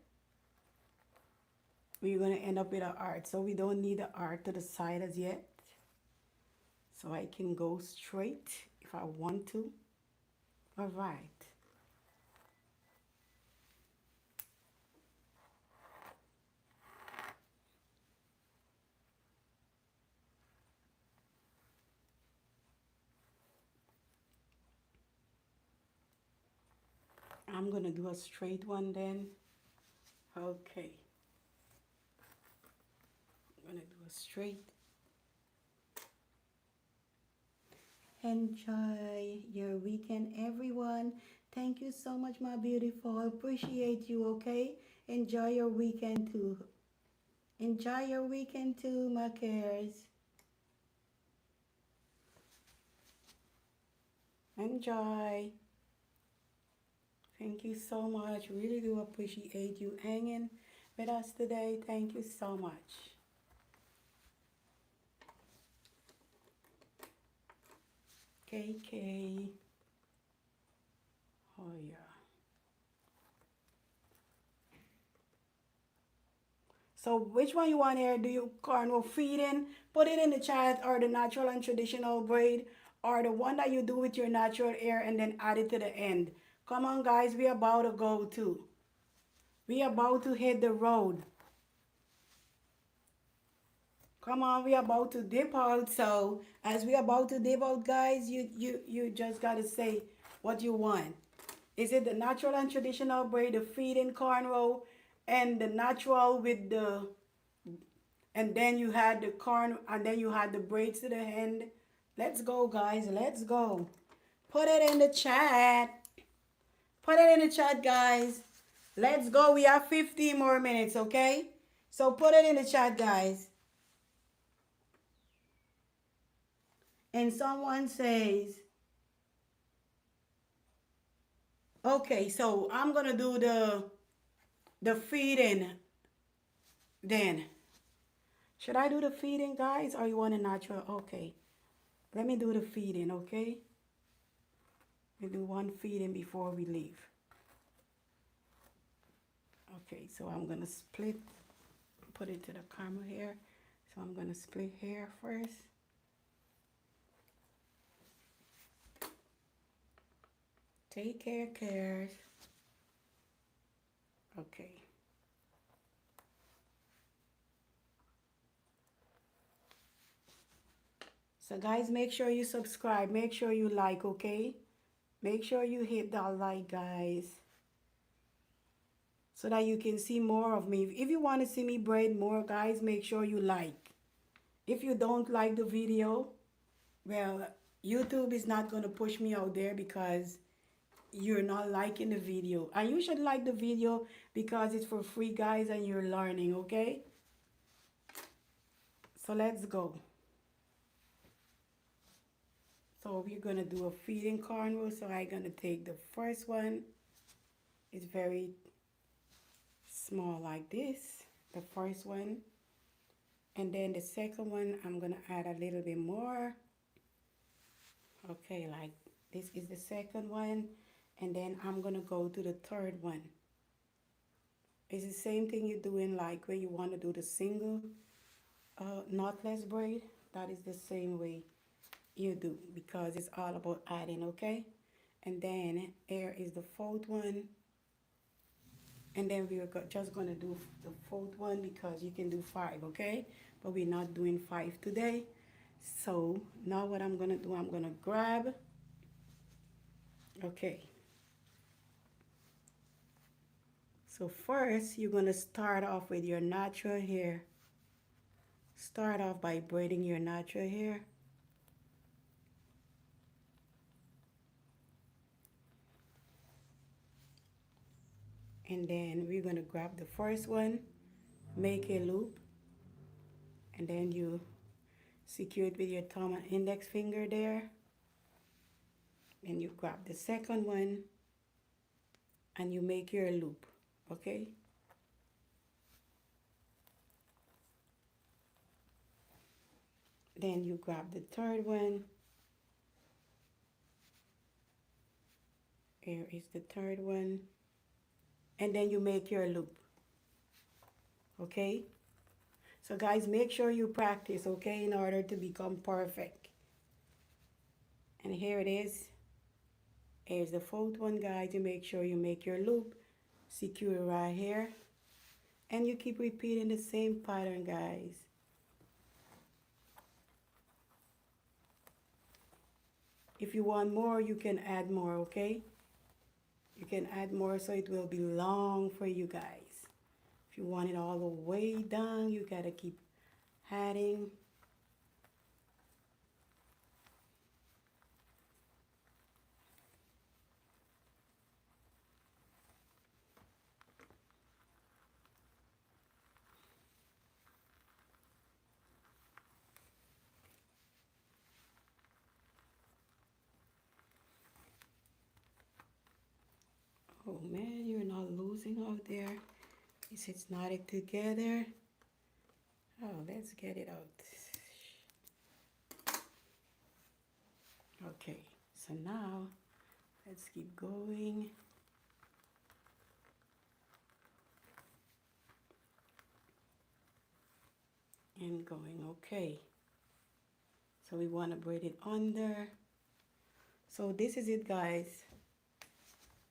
we're going to end up with an arc. So we don't need the arc to the side as yet. So I can go straight if I want to. All right. I'm gonna do a straight one then. Okay. I'm gonna do a straight. Enjoy your weekend, everyone. Thank you so much, my beautiful. I appreciate you, okay? Enjoy your weekend too. Enjoy your weekend too, my cares. Enjoy. Thank you so much. Really do appreciate you hanging with us today. Thank you so much. KK. Oh, yeah. So which one you want here? Do you cornrow feeding? Put it in the chat, or the natural and traditional braid, or the one that you do with your natural hair and then add it to the end. Come on guys, we about to go too. We about to hit the road. Come on, we about to dip out. So as we about to dip out, guys, you just gotta say what you want. Is it the natural and traditional braid, the feeding cornrow, and the natural with the, and then you had the corn, and then you had the braids to the end? Let's go, guys. Let's go. Put it in the chat. Put it in the chat, guys. Let's go. We have 15 more minutes, okay? So put it in the chat, guys. And someone says, okay, so I'm gonna do the feeding then. Should I do the feeding, guys, or you want a natural? Okay, let me do the feeding, okay? We do one feeding before we leave. Okay, so I'm gonna split, put it to the camera here. So I'm gonna split here first. Take care, cares. Okay. So guys, make sure you subscribe. Make sure you like, okay? Make sure you hit that like, guys, so that you can see more of me. If you want to see me braid more, guys, make sure you like. If you don't like the video, well, YouTube is not going to push me out there because you're not liking the video. And you should like the video because it's for free, guys, and you're learning, okay? So let's go. So we're going to do a feeding cornrow. So I'm going to take the first one. It's very small like this, the first one. And then the second one, I'm going to add a little bit more. Okay, like this is the second one. And then I'm going to go to the third one. It's the same thing you're doing like when you want to do the single knotless braid. That is the same way you do, because it's all about adding, okay? And then here is the fourth one. And then we're just going to do the fourth one because you can do 5, okay? But we're not doing 5 today. So now what I'm going to do, I'm going to grab, okay. So first, you're going to start off with your natural hair. Start off by braiding your natural hair. And then we're going to grab the first one, make a loop, and then you secure it with your thumb and index finger there. And you grab the second one and you make your loop, okay? Then you grab the third one. Here is the third one. And then you make your loop, okay? So guys, make sure you practice, okay, in order to become perfect. And here it is. Here's the fourth one, guys. You make sure you make your loop, secure right here, and you keep repeating the same pattern, guys. If you want more, you can add more, okay? You can add more so it will be long for you guys. If you want it all the way down, you gotta keep adding. Oh man, you're not losing out there. It's knotted together. Oh, let's get it out. Okay, so now let's keep going. And going, okay. So we want to braid it under. So this is it, guys.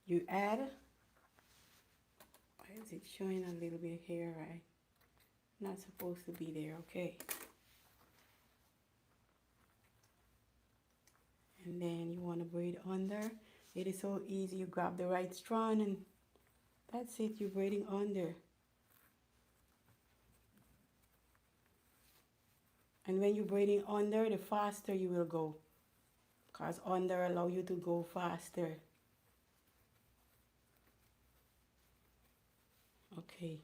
You add, why is it showing a little bit here, right? Not supposed to be there, okay. And then you want to braid under. It is so easy. You grab the right strand and that's it. You're braiding under. And when you're braiding under, the faster you will go. Because under allow you to go faster. Okay.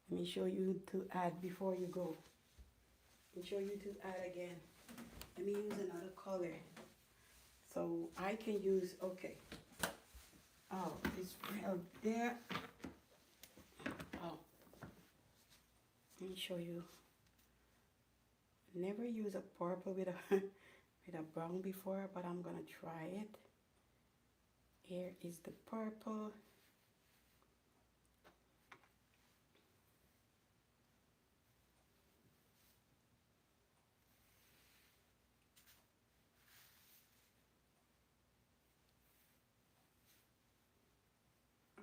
Let me show you to add before you go. Let me show you to add again. Let me use another color. So I can use, okay. Oh, it's right there. Oh, let me show you. Never use a purple with a with a brown before, but I'm gonna try it. Here is the purple.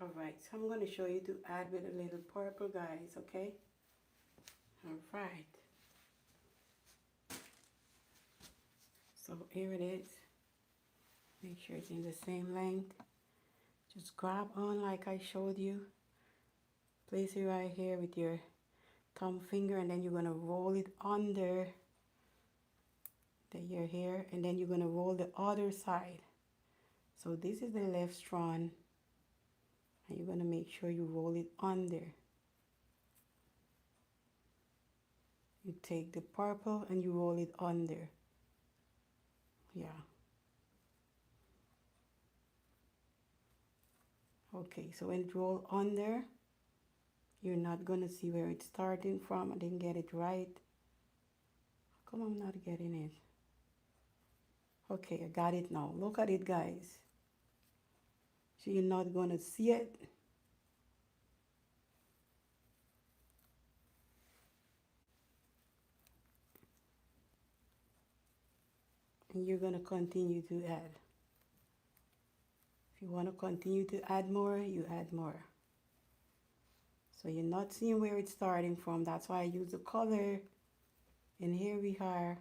All right, so I'm going to show you to add with a little purple, guys, okay? All right. So here it is. Make sure it's in the same length. Just grab on like I showed you. Place it right here with your thumb finger, and then you're going to roll it under your hair, and then you're going to roll the other side. So this is the left strand. And you're going to make sure you roll it under. You take the purple and you roll it under. Yeah. Okay, so when it rolls under, you're not going to see where it's starting from. I didn't get it right. How come I'm not getting it? Okay, I got it now. Look at it, guys. So you're not going to see it. And you're going to continue to add. If you want to continue to add more, you add more. So you're not seeing where it's starting from. That's why I use the color. And here we are.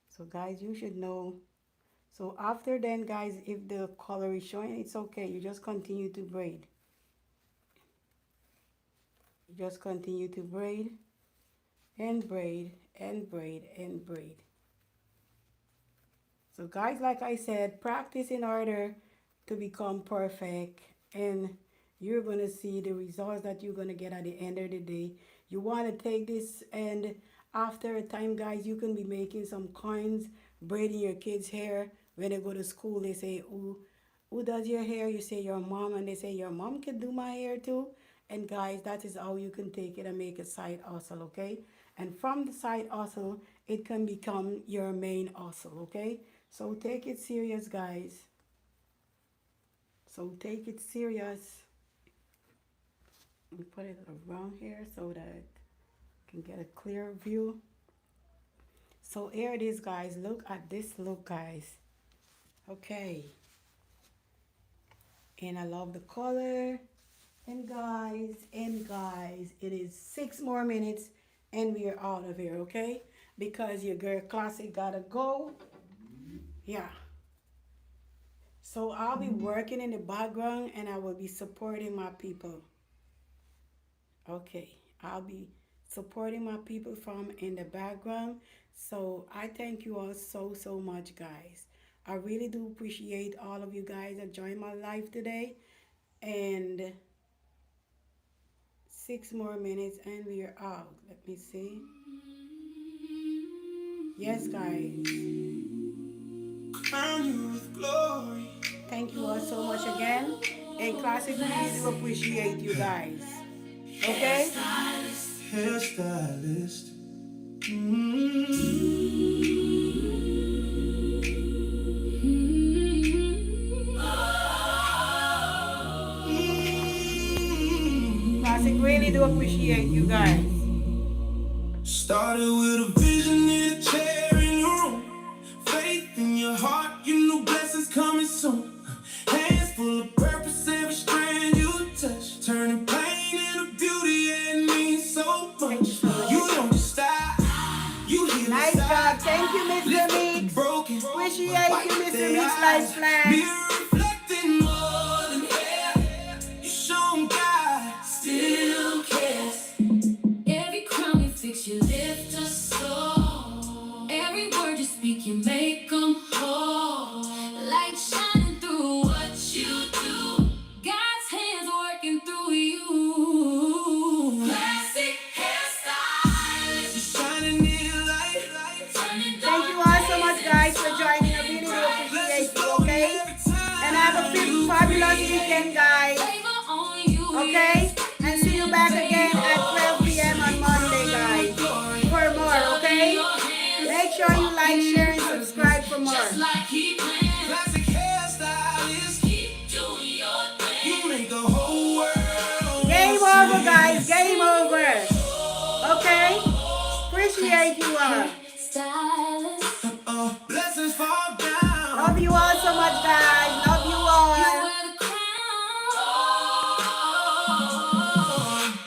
So guys, you should know. So after then, guys, if the color is showing, it's okay. You just continue to braid. You just continue to braid and braid and braid and braid. So guys, like I said, practice in order to become perfect, and you're going to see the results that you're going to get at the end of the day. You want to take this, and after a time, guys, you can be making some coins, braiding your kids' hair. When they go to school, they say, who does your hair? You say your mom, and they say your mom can do my hair too. And guys, that is how you can take it and make a side hustle, okay? And from the side hustle, it can become your main hustle, okay? So take it serious, guys. So take it serious. Let me put it around here so that you can get a clear view. So here it is, guys. Look at this look, guys. Okay. And I love the color. And guys, it is 6 more minutes and we are out of here, okay? Because your girl classic gotta go. Yeah. So I'll be working in the background and I will be supporting my people. Okay, I'll be supporting my people from in the background. So I thank you all so much, guys. I really do appreciate all of you guys that joined my live today. And 6 more minutes and we are out. Let me see. Yes, guys. Crown you with glory. Thank you all so much again. And Classic, really do appreciate you guys. Okay? Hairstylist. Classic, really do appreciate you guys. Started with a vision in a chair in your room. Faith in your heart, you know blessings coming soon. Hands full of purpose, every strand you touch. Turning pain into beauty and means so much. You don't just stop, you heal Nice job. Thank you, Mr. Mix. broken. Appreciate you, Mr. Mix Life Flag. Mirror reflecting more than hair. You shown God still cares. Every crown you fix, you lift us soul. Every word you speak, you make them whole. Light shining through what you do. God's hands working through you. Classic hairstyle. Shining in light, Turning Thank you all so much, guys, for joining. I really do appreciate you, okay? And have a fabulous weekend, guys. flavor on you. Okay? And see you back again at 12 p.m. on Monday, guys. For more, okay? Make sure you like, share, and subscribe for more. Just like he planned. classic hairstylist. Keep doing your thing. You make the whole world. Game over, guys. Game over. Okay? Appreciate you all. Stylist. Blessings fall down. Love you all so much, guys. Love you all. Wear the crown.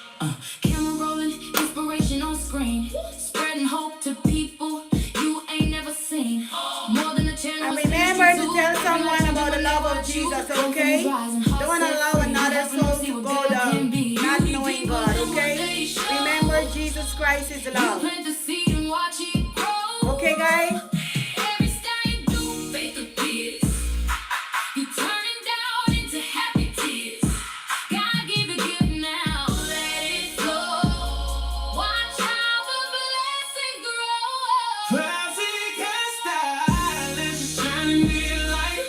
Camera rolling, inspiration on screen. Spreading hope to people you ain't never seen. More than a channel. And remember to tell someone about the love of Jesus, okay? Don't allow another soul to go down, not knowing God, okay? Remember, Jesus Christ is love. Plant the seed and watch it grow. Okay, guys? Every step you do, faith appears. You turning down into happy tears. God give a gift now, let it flow. Watch how the blessing grow. Classic hairstylist. Shining in light.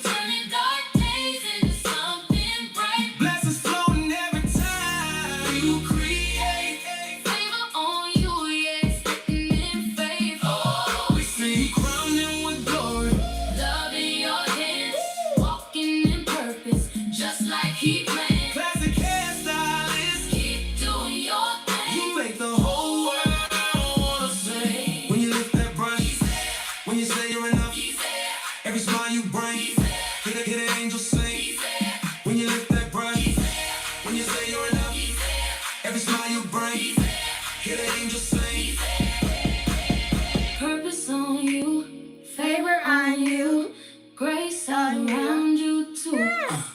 Turning dark days into something bright. Blessings flowing every time you create. Favor on you, yes, written in faith. We see you crowning with glory. Love in your hands, walking in purpose, just like he planned. Classic hairstylist. Keep doing your thing. You make the whole world wanna sing. When you lift that brush, when you say you're enough, every smile you bring, hit an angel sing. When you lift that brush, when you say you're enough, every smile you bring, hit an angel sing. Purpose on you, Favor on you. grace all around you too.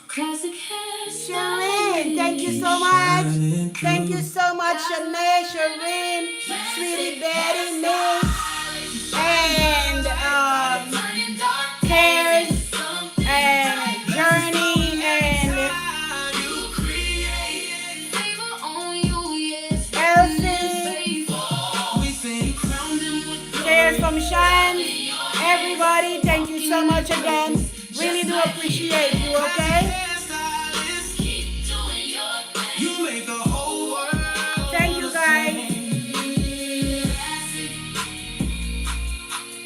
Classic hairstyle. Shireen, thank you so much. Thank you so much, Shanae, Shireen, Sweetie Betty, Nick, and Turning dark Cares, into something and Journey, and You create. favor on you, yes. Elsie, We sing crowned him with Cares from Shine. Everybody, thank you so much again. Really do appreciate you, okay? hairstylist. Keep doing your thing. You make the whole world. Thank you, guys.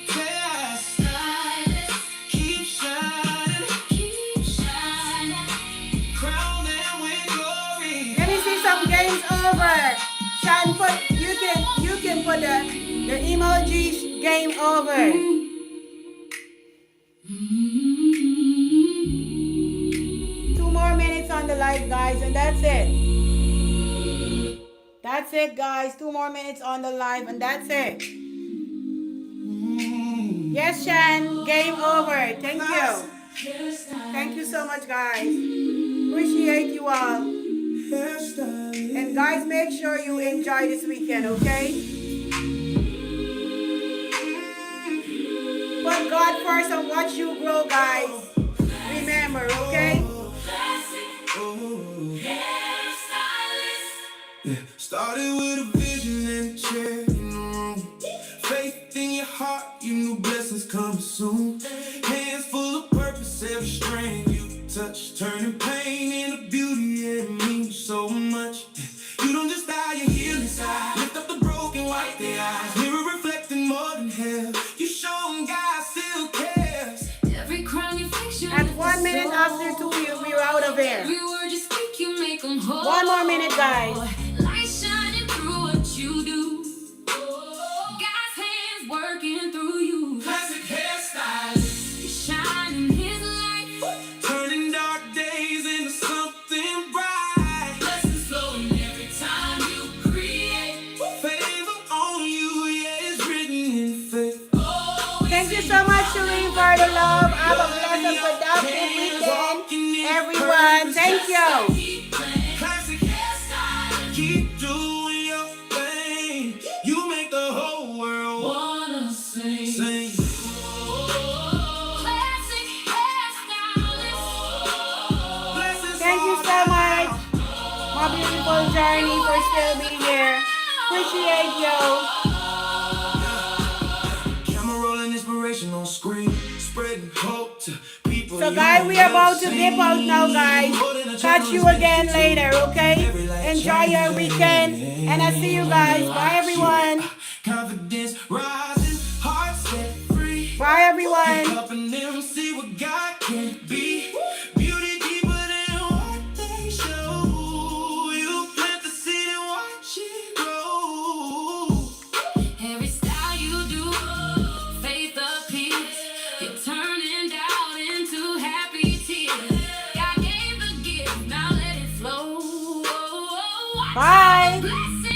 Hairstylist. Keep shining. Keep shining. Crown them with glory. Let me see some games over. Shine, you can put the emojis game over. 2 more minutes on the live, guys, and that's it. That's it, guys. 2 more minutes on the live, and that's it. Yes, Shan, game over. Thank you. Thank you so much, guys. Appreciate you all. And guys, make sure you enjoy this weekend, okay? Put God first and watch you grow, guys. Remember, okay? Yeah. Started with a vision and a chair in the room. Faith in your heart, you knew blessings come soon. Hands full of purpose, every strand you touch, turning pain into beauty, it means so much. You don't just die, you heal inside. Lift up the broken, wipe their eyes. Mirror reflecting more than hell. You show them God still cares. Every crime you fix, you At 1 minute after 2, we're out of here. every word you speak, you make them whole. 1 more minute, guys. Light shining through what you do. God's hands working through you. Classic hairstyle, You shine in His light. turning dark days into something bright. Blessings flowing every time you create. Favor on you, yeah, it's written in faith. Thank you so much, Shereen, for the love. Have a blessed and productive weekend, everyone. Thank you. Classic hairstyle, keep doing your thing. You make the whole world Wanna sing. sing. Classic hairstylist. Blessings Thank you so much. My beautiful journey for still being here. Appreciate you. Camera rolling, inspiration on screen, spreading hope to people. So guys, we are about to dip out now, guys. Catch you again later, okay? Enjoy your weekend, and I see you guys. Bye, everyone. Confidence rising, heart set free. Bye, everyone. Helping them see what God can be. Beauty deeper than what they show. You plant the seed and watch it grow. Every style you do, faith appears. You're turning doubt into happy tears. God gave the gift, now let it flow. Bye. Blessings